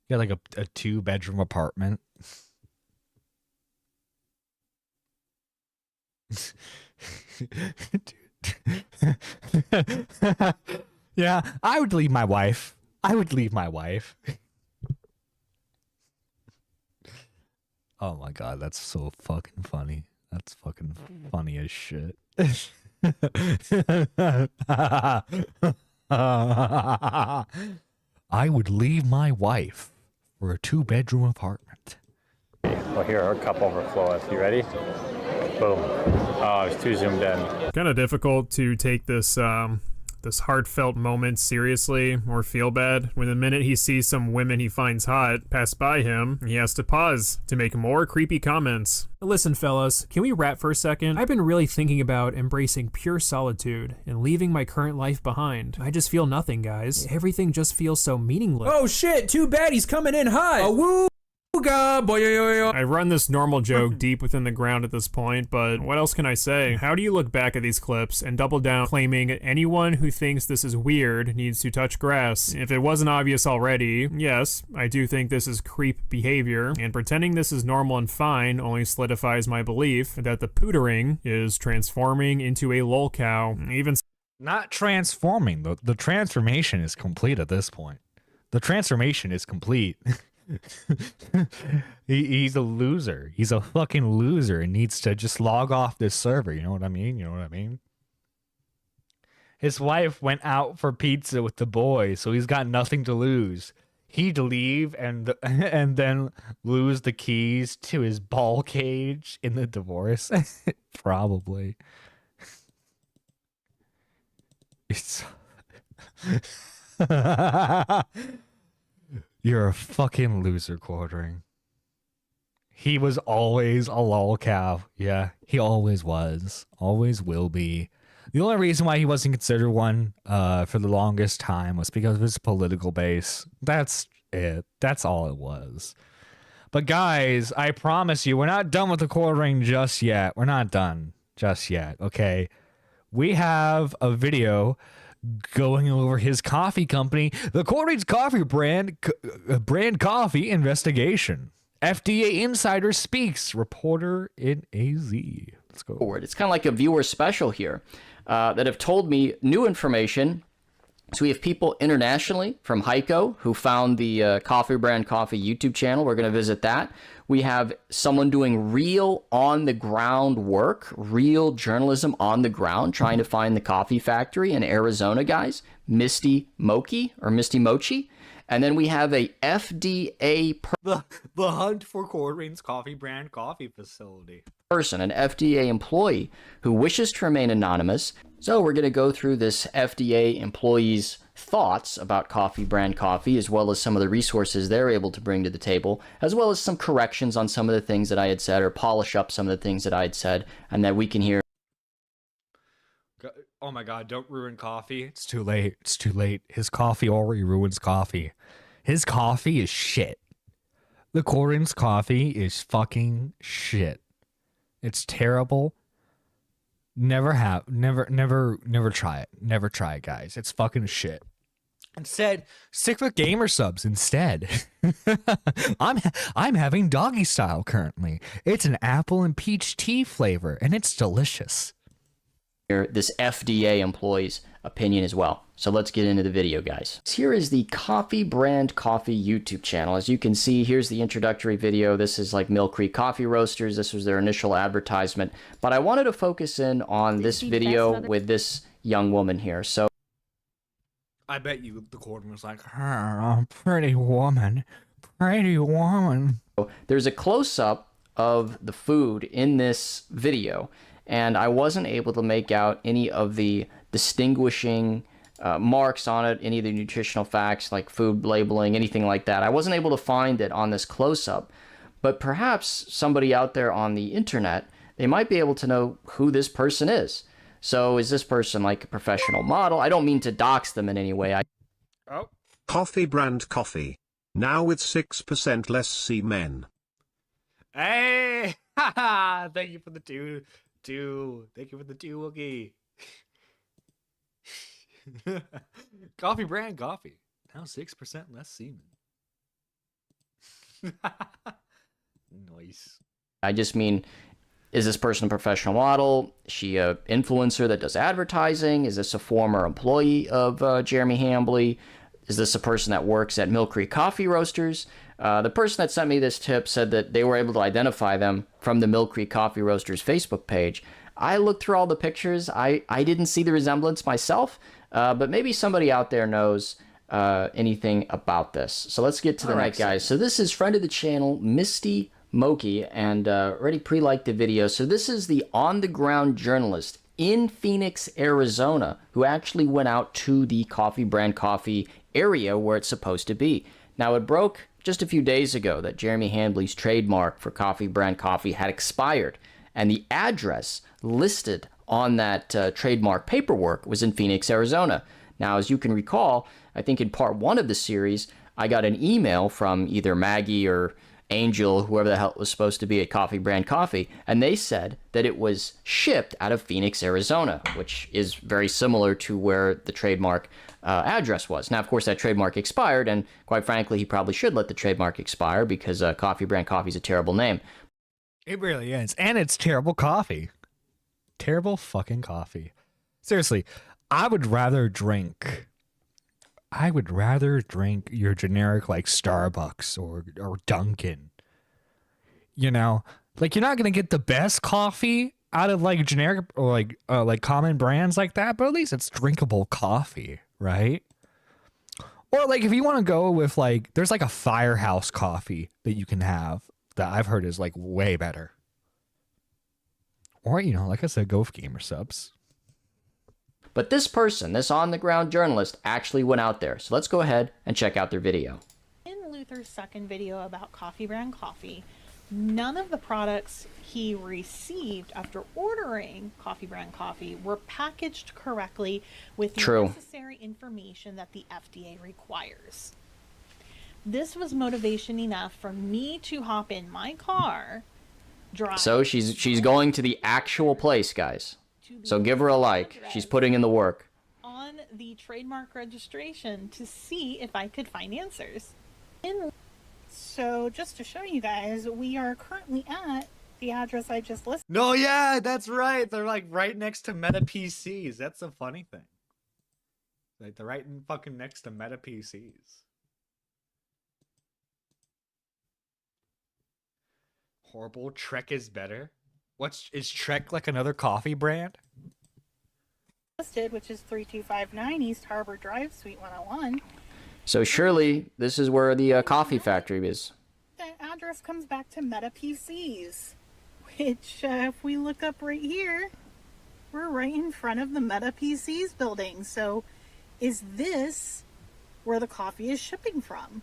get like a 2-bedroom apartment. Yeah, I would leave my wife. I would leave my wife. Oh my god, that's so fucking funny. That's fucking funny as shit. I would leave my wife for a 2-bedroom apartment. Well, here, our cup overfloweth. You ready? Boom. Oh, I was too zoomed in. Kind of difficult to take this this heartfelt moment seriously or feel bad when the minute he sees some women he finds hot pass by him, he has to pause to make more creepy comments. Listen, fellas, can we rap for a second? I've been really thinking about embracing pure solitude and leaving my current life behind. I just feel nothing, guys. Everything just feels so meaningless. Oh shit, too bad he's coming in hot. Oh, woo. I run this normal joke deep within the ground at this point, but what else can I say? How do you look back at these clips and double down claiming anyone who thinks this is weird needs to touch grass? If it wasn't obvious already, yes, I do think this is creep behavior, and pretending this is normal and fine only solidifies my belief that the pootering is transforming into a lolcow. Even Not transforming, the transformation is complete at this point. The transformation is complete. He's a loser. He's a fucking loser and needs to just log off this server. You know what I mean? You know what I mean? His wife went out for pizza with the boys, so he's got nothing to lose. He'd leave and then lose the keys to his ball cage in the divorce. Probably. It's You're a fucking loser, Quartering. He was always a lolcow. Yeah, he always was. Always will be. The only reason why he wasn't considered one for the longest time was because of his political base. That's it. That's all it was. But guys, I promise you, we're not done with the Quartering just yet. We're not done just yet, okay? We have a video going over his coffee company, the Quartering's coffee brand coffee investigation. FDA insider speaks, reporter in AZ. Let's go. It's kind of like a viewer special here that have told me new information. So we have people internationally from Heiko who found the Coffee Brand Coffee YouTube channel. We're going to visit that. We have someone doing real on-the-ground work, real journalism on the ground, trying to find the coffee factory in Arizona, guys. Misty Mochi. And then we have a FDA The hunt for Quartering's coffee brand coffee facility. person, an FDA employee who wishes to remain anonymous. So we're going to go through this FDA employee's thoughts about Coffee Brand Coffee, as well as some of the resources they're able to bring to the table, as well as some corrections on some of the things that I had said, or polish up some of the things that I had said, and that we can hear. Oh my god, don't ruin coffee. It's too late. It's too late. His coffee already ruins coffee. His coffee is shit. The Corin's coffee is fucking shit. It's terrible. Never try it. Never try it, guys. It's fucking shit. Instead, stick with gamer subs instead. I'm having doggy style currently. It's an apple and peach tea flavor, and it's delicious. This FDA employee's opinion as well. So let's get into the video, guys. Here is the Coffee Brand Coffee YouTube channel. As you can see, here's the introductory video. This is like Mill Creek Coffee Roasters. This was their initial advertisement. But I wanted to focus in on this video with this young woman here. So I bet you the Corin was like, pretty woman. Pretty woman. There's a close-up of the food in this video, and I wasn't able to make out any of the distinguishing marks on it, any of the nutritional facts like food labeling, anything like that. I wasn't able to find it on this close-up, but perhaps somebody out there on the internet, they might be able to know who this person is. So is this person like a professional model? I don't mean to dox them in any way. Coffee Brand Coffee. Now with 6% less semen. Hey! Haha! Thank you for the two. Thank you for the two, Wookie. Coffee Brand Coffee. Now 6% less semen. Nice. I just mean, is this person a professional model? Is she a influencer that does advertising? Is this a former employee of Jeremy Hambley? Is this a person that works at Mill Creek Coffee Roasters? The person that sent me this tip said that they were able to identify them from the Mill Creek Coffee Roasters Facebook page. I looked through all the pictures. I didn't see the resemblance myself, but maybe somebody out there knows anything about this. So let's get to the next, guys. So this is friend of the channel, Misty Moki, and already pre-liked the video. So this is the on-the-ground journalist in Phoenix, Arizona, who actually went out to the Coffee Brand Coffee area where it's supposed to be. Now, it broke just a few days ago that Jeremy Hambley's trademark for Coffee Brand Coffee had expired, and the address listed on that trademark paperwork was in Phoenix, Arizona. Now, as you can recall, I think in part 1 of the series, I got an email from either Maggie or Angel, whoever the hell it was supposed to be at Coffee Brand Coffee, and they said that it was shipped out of Phoenix, Arizona, which is very similar to where the trademark address was. Now, of course, that trademark expired, and quite frankly, he probably should let the trademark expire because Coffee Brand Coffee is a terrible name. It really is. And it's terrible coffee. Terrible fucking coffee. Seriously, I would rather drink your generic like Starbucks or Dunkin'. You know, like you're not gonna get the best coffee out of like generic or like common brands like that, but at least it's drinkable coffee, right? Or like if you want to go with like, there's like a Firehouse coffee that you can have that I've heard is like way better. Or, you know, like I said, go with gamer subs. But this person, this on-the-ground journalist, actually went out there. So let's go ahead and check out their video. In Luther's second video about Coffee Brand Coffee, none of the products he received after ordering Coffee Brand Coffee were packaged correctly with the necessary information that the FDA requires. This was motivation enough for me to hop in my car, drive. So she's going to the actual place, guys. So give her a like. She's putting in the work. On the trademark registration to see if I could find answers. So just to show you guys, we are currently at the address I just listed. No, yeah, that's right. They're like right next to Meta PCs. That's the funny thing. Like they're right fucking next to Meta PCs. Horrible. Trek is better. Is Trek like another coffee brand? Listed, which is 3259 East Harbor Drive, Suite 101. So surely this is where the coffee factory is. The address comes back to Meta PCs, which if we look up right here, we're right in front of the Meta PCs building. So is this where the coffee is shipping from?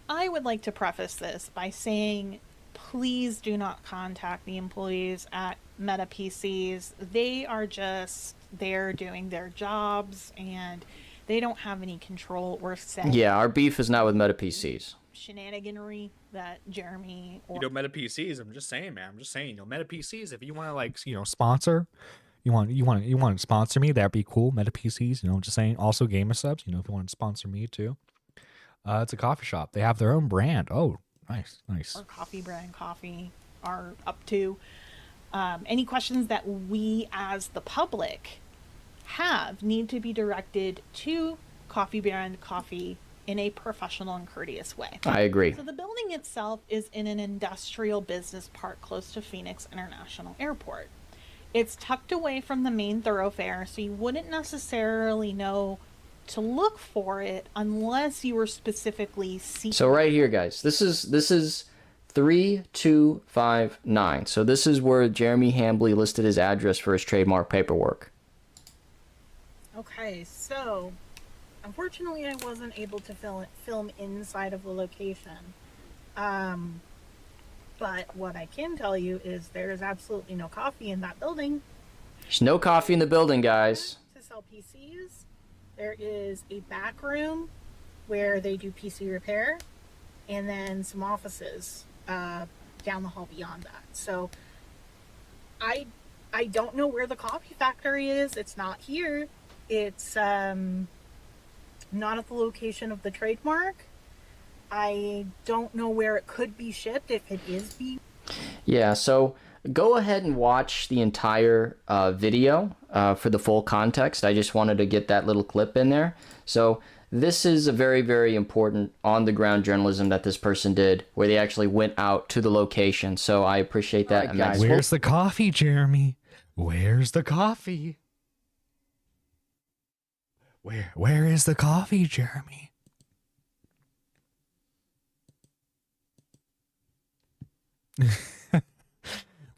I would like to preface this by saying, please do not contact the employees at Meta PCs. They are just there doing their jobs, and they don't have any control or say. Yeah, our beef is not with Meta PCs. Shenaniganery that Jeremy or Meta PCs. I'm just saying, man. I'm just saying. Meta PCs. If you want to sponsor, you want to sponsor me, that'd be cool. Meta PCs. Just saying. Also, Gamer Subs. If you want to sponsor me too. It's a coffee shop. They have their own brand. Oh, nice. or Coffee Brand Coffee are up to. Any questions that we as the public have need to be directed to Coffee Brand Coffee in a professional and courteous way. I agree. So the building itself is in an industrial business park close to Phoenix International Airport. It's tucked away from the main thoroughfare, so you wouldn't necessarily know to look for it unless you were specifically seeking. So right here, guys, this is 3259. So this is where Jeremy Hambley listed his address for his trademark paperwork. Okay, so unfortunately I wasn't able to film inside of the location. But what I can tell you is there is absolutely no coffee in that building. There's no coffee in the building, guys. To sell PCs, there is a back room where they do PC repair, and then some offices down the hall beyond that. So I don't know where the coffee factory is. It's not here. It's not at the location of the trademark. I don't know where it could be shipped if it is being. Yeah, so go ahead and watch the entire video for the full context. I just wanted to get that little clip in there. So this is a very, very important on-the-ground journalism that this person did, where they actually went out to the location. So I appreciate that. All right, guys, where's the coffee, Jeremy? Where's the coffee? Where is the coffee, Jeremy?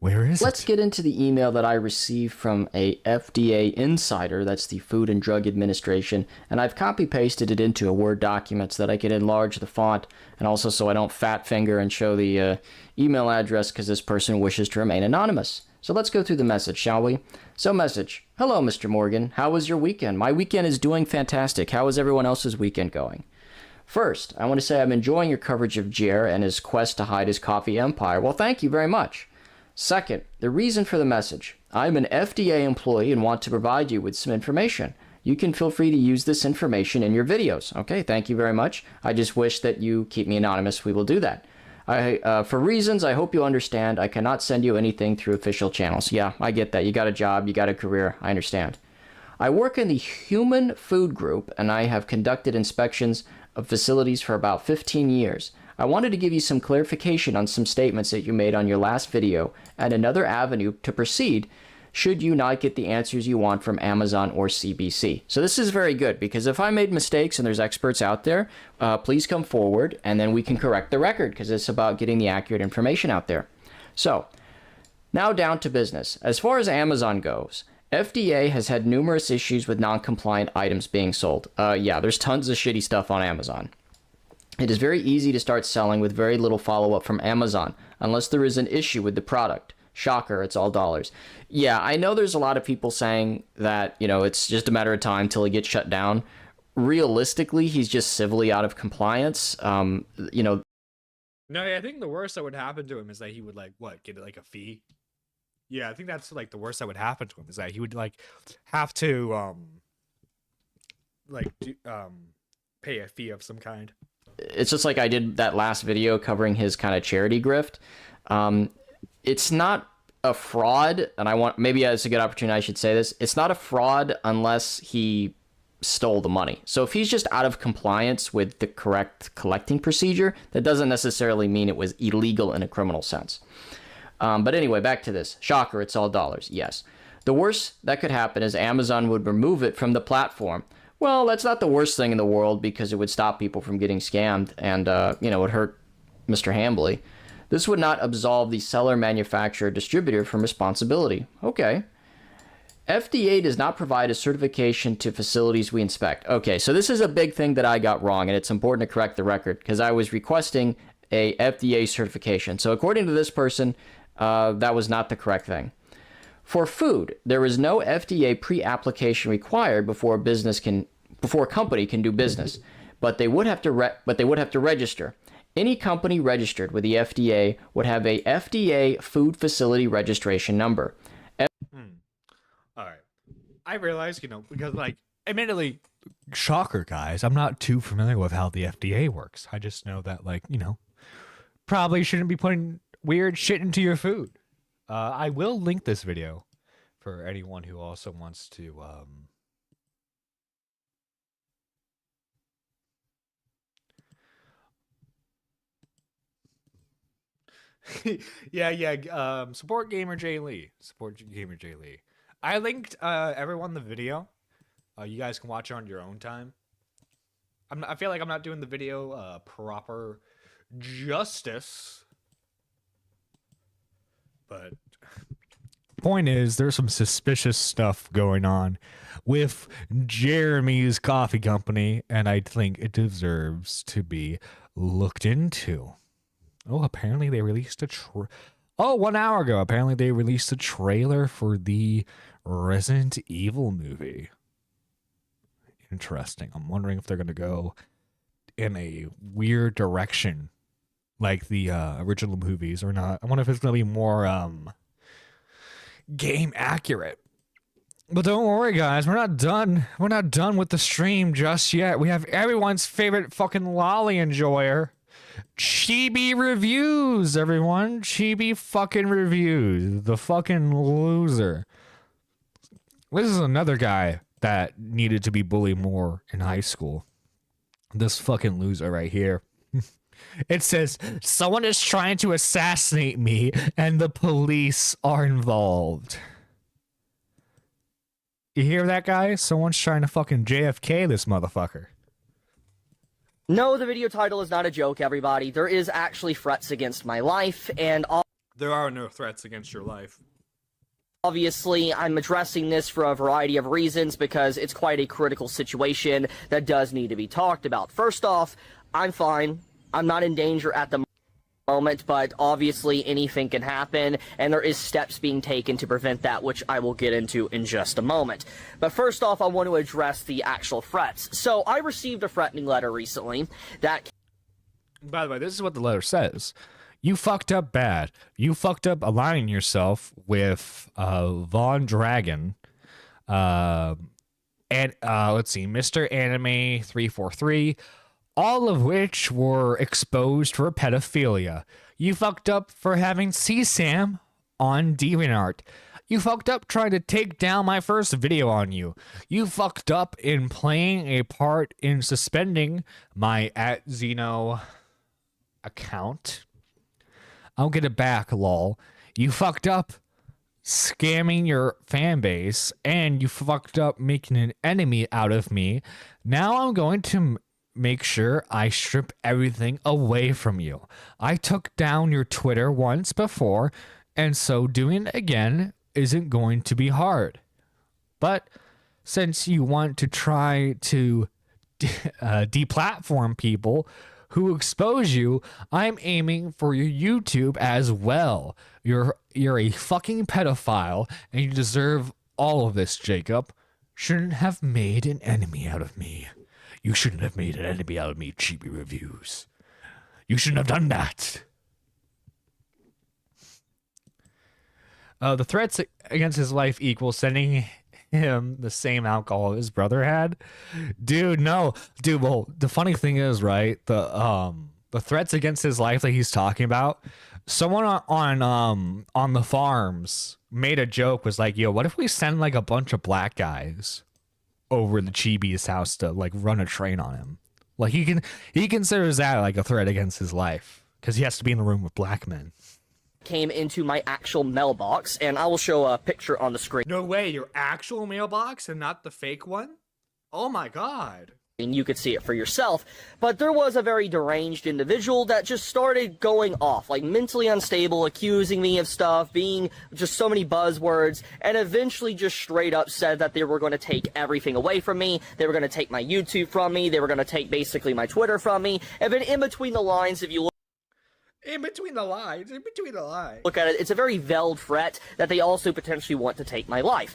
Where is Let's get into the email that I received from a FDA insider. That's the Food and Drug Administration. And I've copy-pasted it into a Word document so that I can enlarge the font, and also so I don't fat finger and show the email address because this person wishes to remain anonymous. So let's go through the message, shall we? So message. Hello, Mr. Morgan. How was your weekend? My weekend is doing fantastic. How is everyone else's weekend going? First, I want to say I'm enjoying your coverage of Jer and his quest to hide his coffee empire. Well, thank you very much. Second, the reason for the message. I'm an FDA employee and want to provide you with some information. You can feel free to use this information in your videos. Okay, thank you very much. I just wish that you keep me anonymous. We will do that. For reasons I hope you understand, I cannot send you anything through official channels. Yeah, I get that. You got a job, you got a career. I understand. I work in the human food group, and I have conducted inspections of facilities for about 15 years. I wanted to give you some clarification on some statements that you made on your last video and another avenue to proceed should you not get the answers you want from Amazon or CBC. So this is very good, because if I made mistakes and there's experts out there, please come forward and then we can correct the record, because it's about getting the accurate information out there. So now down to business. As far as Amazon goes, FDA has had numerous issues with non-compliant items being sold. Yeah, there's tons of shitty stuff on Amazon. It is very easy to start selling with very little follow-up from Amazon, unless there is an issue with the product. Shocker, it's all dollars. Yeah, I know there's a lot of people saying that, it's just a matter of time till he gets shut down. Realistically, he's just civilly out of compliance. No, I think the worst that would happen to him is that he would get a fee. Yeah, I think that's the worst that would happen to him is that he would have to pay a fee of some kind. It's just like I did that last video covering his kind of charity grift. It's not a fraud, and maybe it's a good opportunity I should say this. It's not a fraud unless he stole the money. So if he's just out of compliance with the correct collecting procedure, that doesn't necessarily mean it was illegal in a criminal sense. But anyway, back to this. Shocker, it's all dollars. Yes. The worst that could happen is Amazon would remove it from the platform. Well, that's not the worst thing in the world, because it would stop people from getting scammed and, it would hurt Mr. Hambley. This would not absolve the seller, manufacturer, distributor from responsibility. Okay. FDA does not provide a certification to facilities we inspect. Okay, so this is a big thing that I got wrong, and it's important to correct the record because I was requesting a FDA certification. So according to this person, that was not the correct thing. For food, there is no FDA pre-application required before a company can do business, but they would have to register. Any company registered with the FDA would have a FDA food facility registration number. All right. I realize, because, admittedly, shocker, guys, I'm not too familiar with how the FDA works. I just know that, probably shouldn't be putting weird shit into your food. I will link this video for anyone who also wants to, support Gamer J Lee. Support Gamer J Lee. I linked everyone the video. You guys can watch it on your own time. I feel like I'm not doing the video proper justice. But point is, there's some suspicious stuff going on with Jeremy's coffee company, and I think it deserves to be looked into. Oh, apparently they released 1 hour ago. Apparently they released a trailer for the Resident Evil movie. Interesting. I'm wondering if they're going to go in a weird direction like the original movies or not. I wonder if it's going to be more game accurate. But don't worry, guys. We're not done. We're not done with the stream just yet. We have everyone's favorite fucking lolly enjoyer, Chibi Reviews, everyone. Chibi fucking Reviews. The fucking loser. This is another guy that needed to be bullied more in high school. This fucking loser right here. It says, someone is trying to assassinate me and the police are involved. You hear that, guy? Someone's trying to fucking JFK this motherfucker. No, the video title is not a joke, everybody. There is actually threats against my life, and there are no threats against your life. Obviously, I'm addressing this for a variety of reasons because it's quite a critical situation that does need to be talked about. First off, I'm fine. I'm not in danger at the moment, but obviously anything can happen, and there is steps being taken to prevent that, which I will get into in just a moment. But first off, I want to address the actual threats. So I received a threatening letter recently that... By the way, this is what the letter says. You fucked up bad. You fucked up aligning yourself with Von Dragon. And let's see, Mr. Anime 343, all of which were exposed for pedophilia. You fucked up for having CSAM on DeviantArt. You fucked up trying to take down my first video on you. You fucked up in playing a part in suspending my @Xeno account. I'll get it back, lol. You fucked up scamming your fan base, and you fucked up making an enemy out of me. Now I'm going to make sure I strip everything away from you. I took down your Twitter once before, and so doing it again isn't going to be hard. But since you want to try to deplatform people who expose you, I'm aiming for your YouTube as well. You're a fucking pedophile, and you deserve all of this, Jacob. Shouldn't have made an enemy out of me. You shouldn't have made an enemy out of me, Chibi Reviews. You shouldn't have done that. The threats against his life equal sending him the same alcohol his brother had. Dude, no. Dude, well, the funny thing is, right, the threats against his life that he's talking about, someone on the farms made a joke, was like, yo, what if we send like a bunch of black guys over the Chibi's house to like run a train on him? Like he considers that like a threat against his life because he has to be in the room with black men. Came into my actual mailbox, and I will show a picture on the screen. No way, your actual mailbox and not the fake one? Oh my god. and you could see it for yourself, but there was a very deranged individual that just started going off, like mentally unstable, accusing me of stuff, being just so many buzzwords, and eventually just straight up said that they were going to take everything away from me, they were going to take my YouTube from me, they were going to take basically my Twitter from me, and then in between the lines, if you look In between the lines. look at it, it's a very veiled threat that they also potentially want to take my life.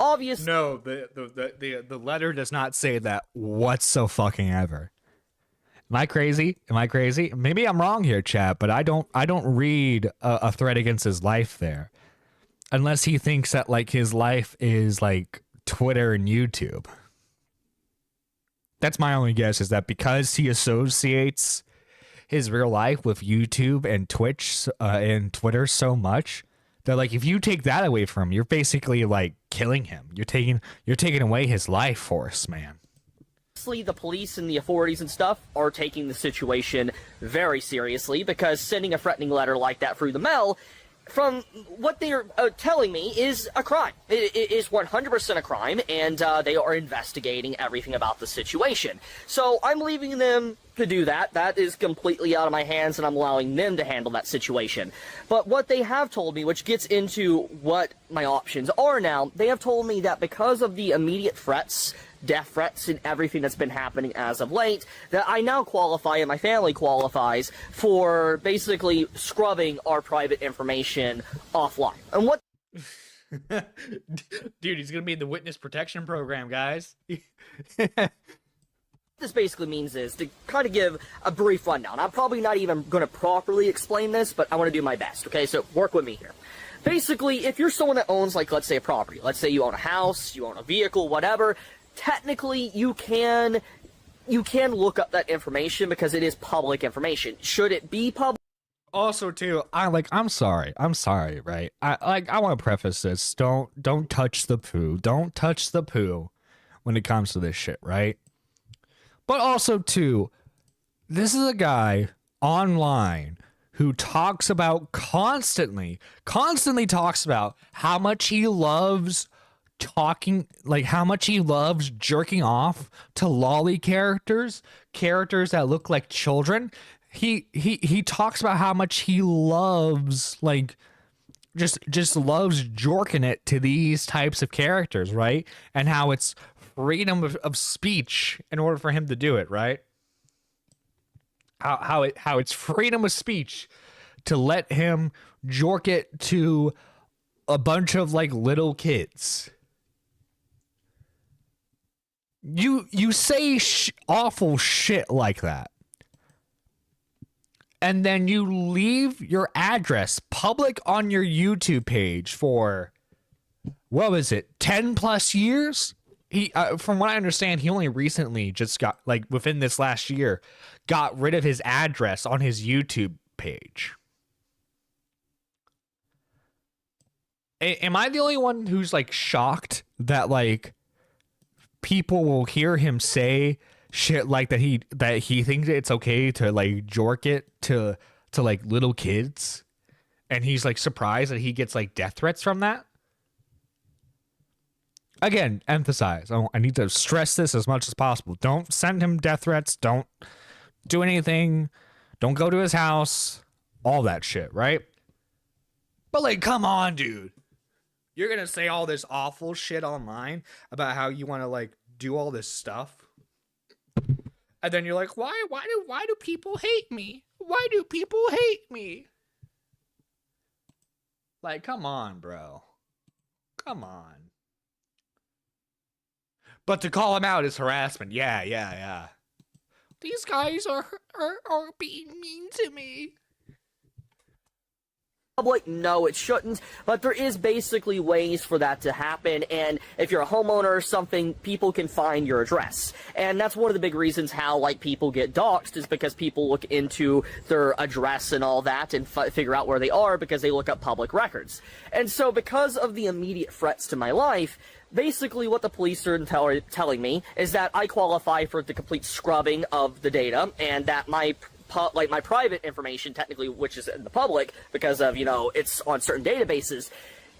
Obviously, No, the letter does not say that whatsoever. Am I crazy? Maybe I'm wrong here, chat, but I don't read a threat against his life there, unless he thinks that like his life is like Twitter and YouTube. That's my only guess, is that because he associates his real life with YouTube and Twitch and Twitter so much that like if you take that away from him, you're basically like killing him. You're taking away his life force, man. the police and the authorities and stuff are taking the situation very seriously, because sending a threatening letter like that through the mail, from what they're telling me, is a crime. It is 100% a crime, and they are investigating everything about the situation. So I'm leaving them to do that. That is completely out of my hands, and I'm allowing them to handle that situation. But what they have told me, which gets into what my options are now, they have told me that because of the immediate threats, death threats, and everything that's been happening as of late, that I now qualify, and my family qualifies, for basically scrubbing our private information offline. And what Dude, he's gonna be in the witness protection program, guys. this basically means is to kind of give a brief rundown. I'm probably not even going to properly explain this, but I want to do my best, okay? So work with me here. Basically, if you're someone that owns, like, let's say a property, let's say you own a house, you own a vehicle, whatever, technically you can look up that information because it is public information. Should it be public? Also, too, I'm sorry, right? I want to preface this. Don't touch the poo. Don't touch the poo when it comes to this shit, right? But also, too, this is a guy online who talks about constantly talks about how much he loves talking, like how much he loves jerking off to lolly characters that look like children. He talks about how much he loves, like, just loves jorking it to these types of characters, right? And how it's freedom of speech in order for him to do it, right? How it's freedom of speech to let him jork it to a bunch of like little kids. You say awful shit like that, and then you leave your address public on your YouTube page for, what was it, 10 plus years? He, from what I understand, he only recently just got, like, within this last year, got rid of his address on his YouTube page. Am I the only one who's, like, shocked that, like, people will hear him say shit like that he thinks it's okay to, like, jork it to like little kids, and he's like surprised that he gets like death threats from that? Again, emphasize, I need to stress this as much as possible. Don't send him death threats, don't do anything, don't go to his house, all that shit, right? But like, come on, dude, you're gonna say all this awful shit online about how you want to like do all this stuff, and then you're like, why do people hate me? Why do people hate me? Like, come on, bro. Come on. But to call him out is harassment. Yeah. These guys are being mean to me. Public? No, it shouldn't, but there is basically ways for that to happen, and if you're a homeowner or something, people can find your address, and that's one of the big reasons how, like, people get doxxed, is because people look into their address and all that and figure out where they are because they look up public records. And so because of the immediate threats to my life, basically what the police are telling me is that I qualify for the complete scrubbing of the data, and that my private information, technically, which is in the public because of, you know, it's on certain databases,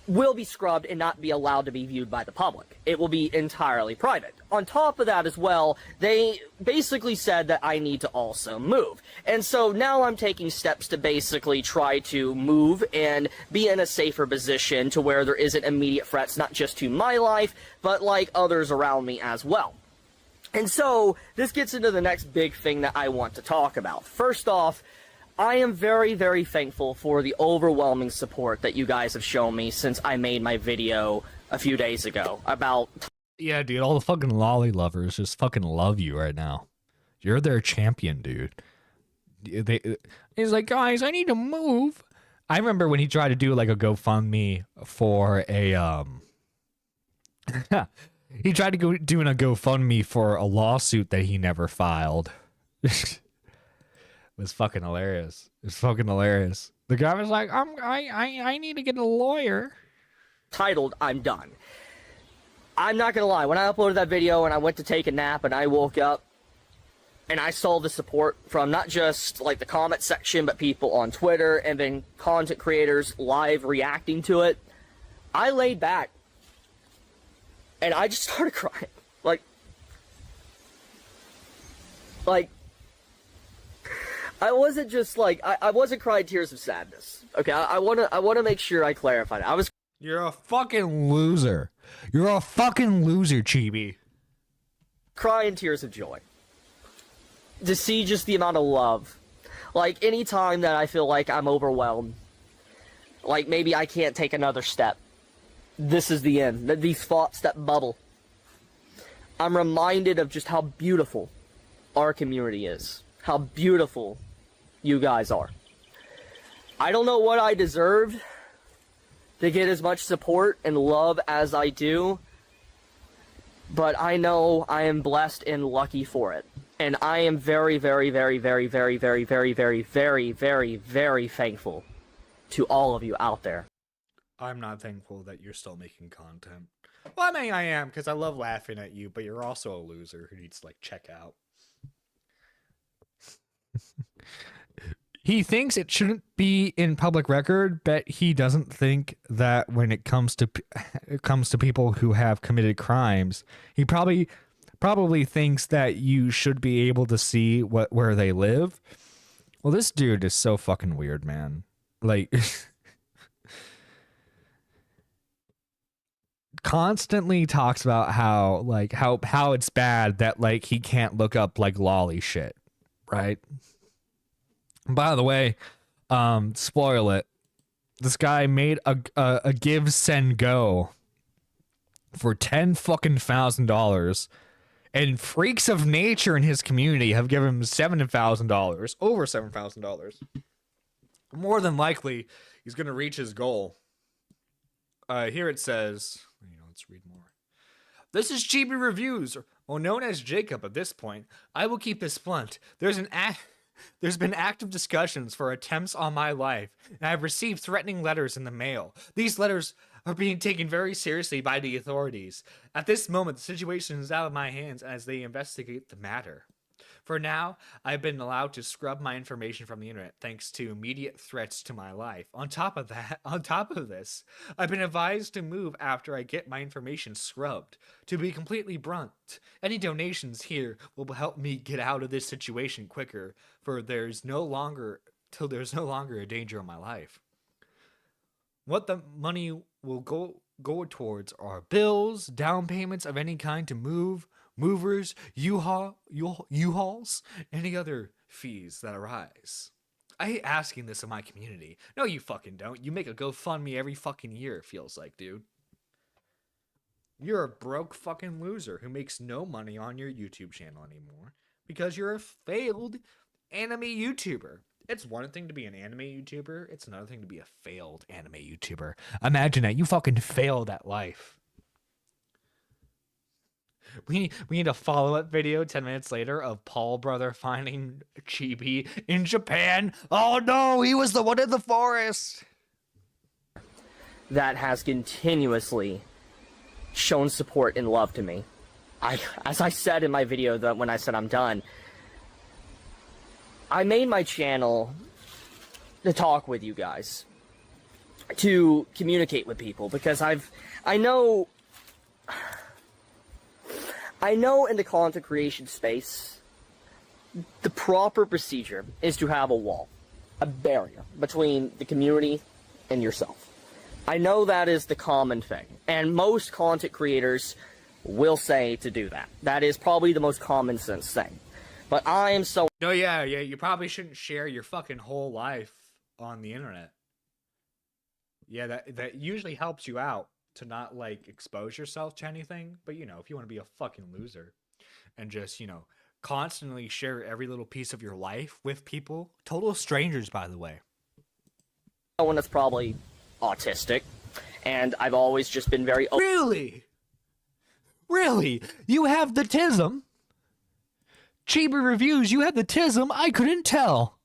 will be scrubbed and not be allowed to be viewed by the public. It will be entirely private. On top of that as well, they basically said that I need to also move. And so now I'm taking steps to basically try to move and be in a safer position to where there isn't immediate threats, not just to my life, but like others around me as well. And so this gets into the next big thing that I want to talk about. First off, I am very, very thankful for the overwhelming support that you guys have shown me since I made my video a few days ago about... Yeah, dude, all the fucking lolly lovers just fucking love you right now. You're their champion, dude. He's like, guys, I need to move. I remember when he tried to do like a GoFundMe for a he tried to go doing a GoFundMe for a lawsuit that he never filed. It was fucking hilarious. It's fucking hilarious. The guy was like, I need to get a lawyer. Titled, I'm done. I'm not gonna lie, when I uploaded that video and I went to take a nap and I woke up and I saw the support from not just like the comment section, but people on Twitter and then content creators live reacting to it, I laid back and I just started crying. Like, I wasn't just like, I wasn't crying tears of sadness. Okay, I wanna make sure I clarify that. You're a fucking loser. You're a fucking loser, Chibi. Crying tears of joy. To see just the amount of love. Like, any time that I feel like I'm overwhelmed, like maybe I can't take another step, this is the end. These thoughts that bubble. I'm reminded of just how beautiful our community is. How beautiful you guys are. I don't know what I deserved to get as much support and love as I do, but I know I am blessed and lucky for it. And I am very, very, very, very, very, very, very, very, very, very, very thankful to all of you out there. I'm not thankful that you're still making content. Well, I mean, I am, because I love laughing at you, but you're also a loser who needs to, like, check out. He thinks it shouldn't be in public record, but he doesn't think that when it comes to people who have committed crimes, he probably thinks that you should be able to see where they live. Well, this dude is so fucking weird, man. Like, constantly talks about how it's bad that like he can't look up like lolly shit, right? By the way, spoil it. This guy made a give send go for $10,000, and freaks of nature in his community have given him $7,000, over $7,000. More than likely, he's gonna reach his goal. Here it says, let's read more. This is Chibi Reviews, or known as Jacob at this point. I will keep this blunt. There's been active discussions for attempts on my life, and I've received threatening letters in the mail. These letters are being taken very seriously by the authorities. At this moment, the situation is out of my hands as they investigate the matter. For now, I've been allowed to scrub my information from the internet thanks to immediate threats to my life. On top of this, I've been advised to move after I get my information scrubbed. To be completely blunt, any donations here will help me get out of this situation quicker, for there's no longer a danger in my life. What the money will go towards are bills, down payments of any kind to move, movers, U-Hauls, any other fees that arise. I hate asking this of my community. No, you fucking don't. You make a GoFundMe every fucking year, it feels like, dude. You're a broke fucking loser who makes no money on your YouTube channel anymore because you're a failed anime YouTuber. It's one thing to be an anime YouTuber. It's another thing to be a failed anime YouTuber. Imagine that. You fucking failed at life. We need a follow-up video 10 minutes later of Paul brother finding Chibi in Japan. Oh no, he was the one in the forest. That has continuously shown support and love to me. As I said in my video that when I said I'm done, I made my channel to talk with you guys. to communicate with people, because I know in the content creation space, the proper procedure is to have a wall, a barrier between the community and yourself. I know that is the common thing, and most content creators will say to do that. That is probably the most common sense thing. But I am so... No, yeah, you probably shouldn't share your fucking whole life on the internet. Yeah, that usually helps you out to not, like, expose yourself to anything. But, you know, if you want to be a fucking loser and just, you know, constantly share every little piece of your life with people, total strangers, by the way. Someone that's probably autistic, and I've always just been very... Really? Really? You have the tism? Chibi Reviews, you had the tism? I couldn't tell.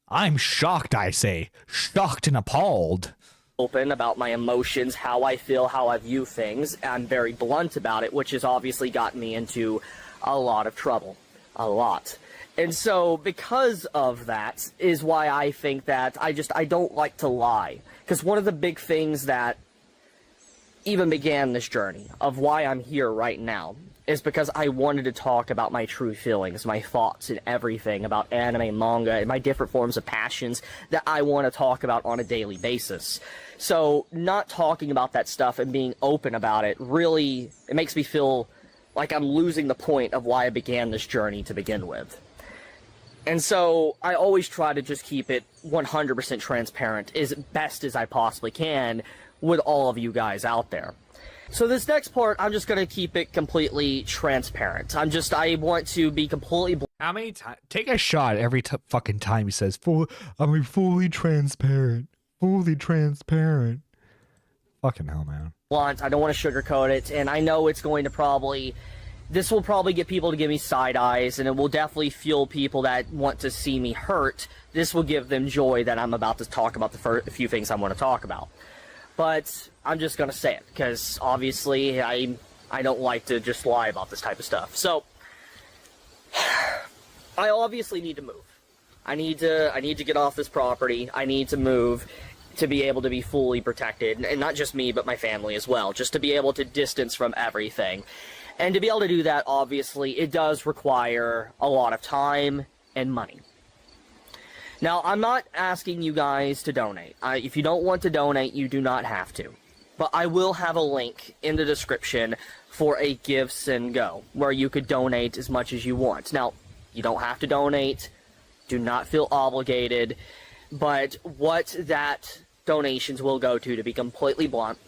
I'm shocked, I say. Shocked and appalled. Open about my emotions, how I feel, how I view things. I'm very blunt about it, which has obviously gotten me into a lot of trouble. A lot. And so, because of that, is why I think that I don't like to lie. Because one of the big things that even began this journey of why I'm here right now is because I wanted to talk about my true feelings, my thoughts, and everything about anime, manga, and my different forms of passions that I want to talk about on a daily basis. So, not talking about that stuff and being open about it really, it makes me feel like I'm losing the point of why I began this journey to begin with. And so, I always try to just keep it 100% transparent as best as I possibly can with all of you guys out there. So this next part, I'm just going to keep it completely transparent. I want to be completely... How many times? Take a shot every fucking time he says, fully transparent. Fully transparent. Fucking hell, man. blunt. I don't want to sugarcoat it, and I know it's going to probably... This will probably get people to give me side eyes, and it will definitely fuel people that want to see me hurt. This will give them joy that I'm about to talk about the few things I want to talk about. But I'm just going to say it, because obviously I don't like to just lie about this type of stuff. So, I obviously need to move. I need to get off this property. I need to move to be able to be fully protected, and not just me, but my family as well, just to be able to distance from everything. And to be able to do that, obviously, it does require a lot of time and money. Now, I'm not asking you guys to donate. If you don't want to donate, you do not have to. But I will have a link in the description for a Give, Send, Go, where you could donate as much as you want. Now, you don't have to donate. Do not feel obligated. But what that donations will go to be completely blunt,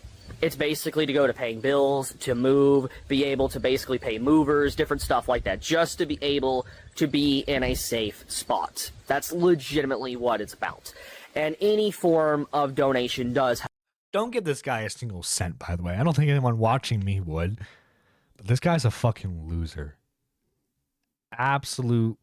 it's basically to go to paying bills, to move, be able to basically pay movers, different stuff like that, just to be able to be in a safe spot. That's legitimately what it's about. And any form of donation does help. Don't give this guy a single cent, by the way. I don't think anyone watching me would. But this guy's a fucking loser. Absolute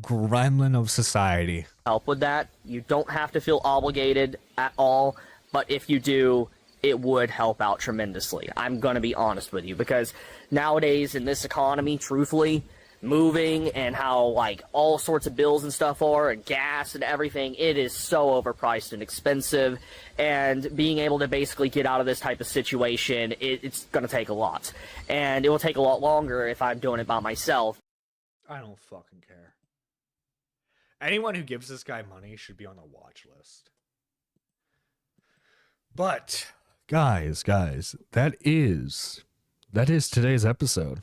gremlin of society. Help with that. You don't have to feel obligated at all, but if you do, it would help out tremendously. I'm going to be honest with you, because nowadays in this economy, truthfully, moving and how, like, all sorts of bills and stuff are, and gas and everything, it is so overpriced and expensive, and being able to basically get out of this type of situation, it's going to take a lot. And it will take a lot longer if I'm doing it by myself. I don't fucking care. Anyone who gives this guy money should be on the watch list. But, guys, that is today's episode.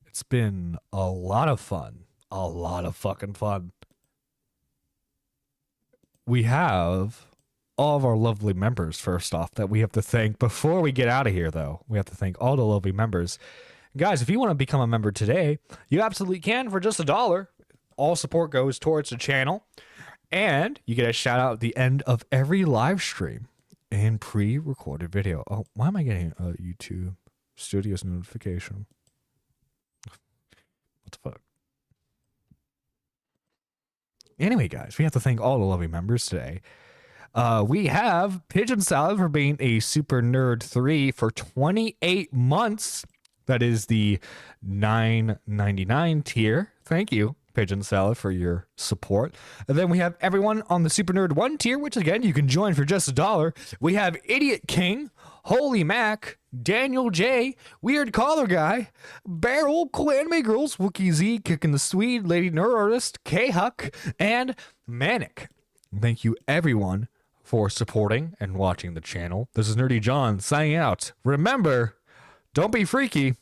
It's been a lot of fun. A lot of fucking fun. We have all of our lovely members, first off, that we have to thank. Before we get out of here, though, we have to thank all the lovely members. Guys, if you want to become a member today, you absolutely can for just $1. All support goes towards the channel. And you get a shout out at the end of every live stream and pre-recorded video. Oh, why am I getting a YouTube Studios notification? What the fuck? Anyway, guys, we have to thank all the lovely members today. We have Pigeon Salad for being a Super Nerd 3 for 28 months. That is the $9.99 tier. Thank you, Pigeon Salad for your support. And then we have everyone on the Super Nerd 1 tier, which again, you can join for just $1. We have Idiot King, Holy Mac, Daniel J, Weird Collar Guy, Barrel, Anime Girls, Wookie Z, Kicking the Swede, Lady Nerd Artist, K-Huck, and Manic. Thank you everyone for supporting and watching the channel. This is Nerdy John signing out. Remember, don't be freaky.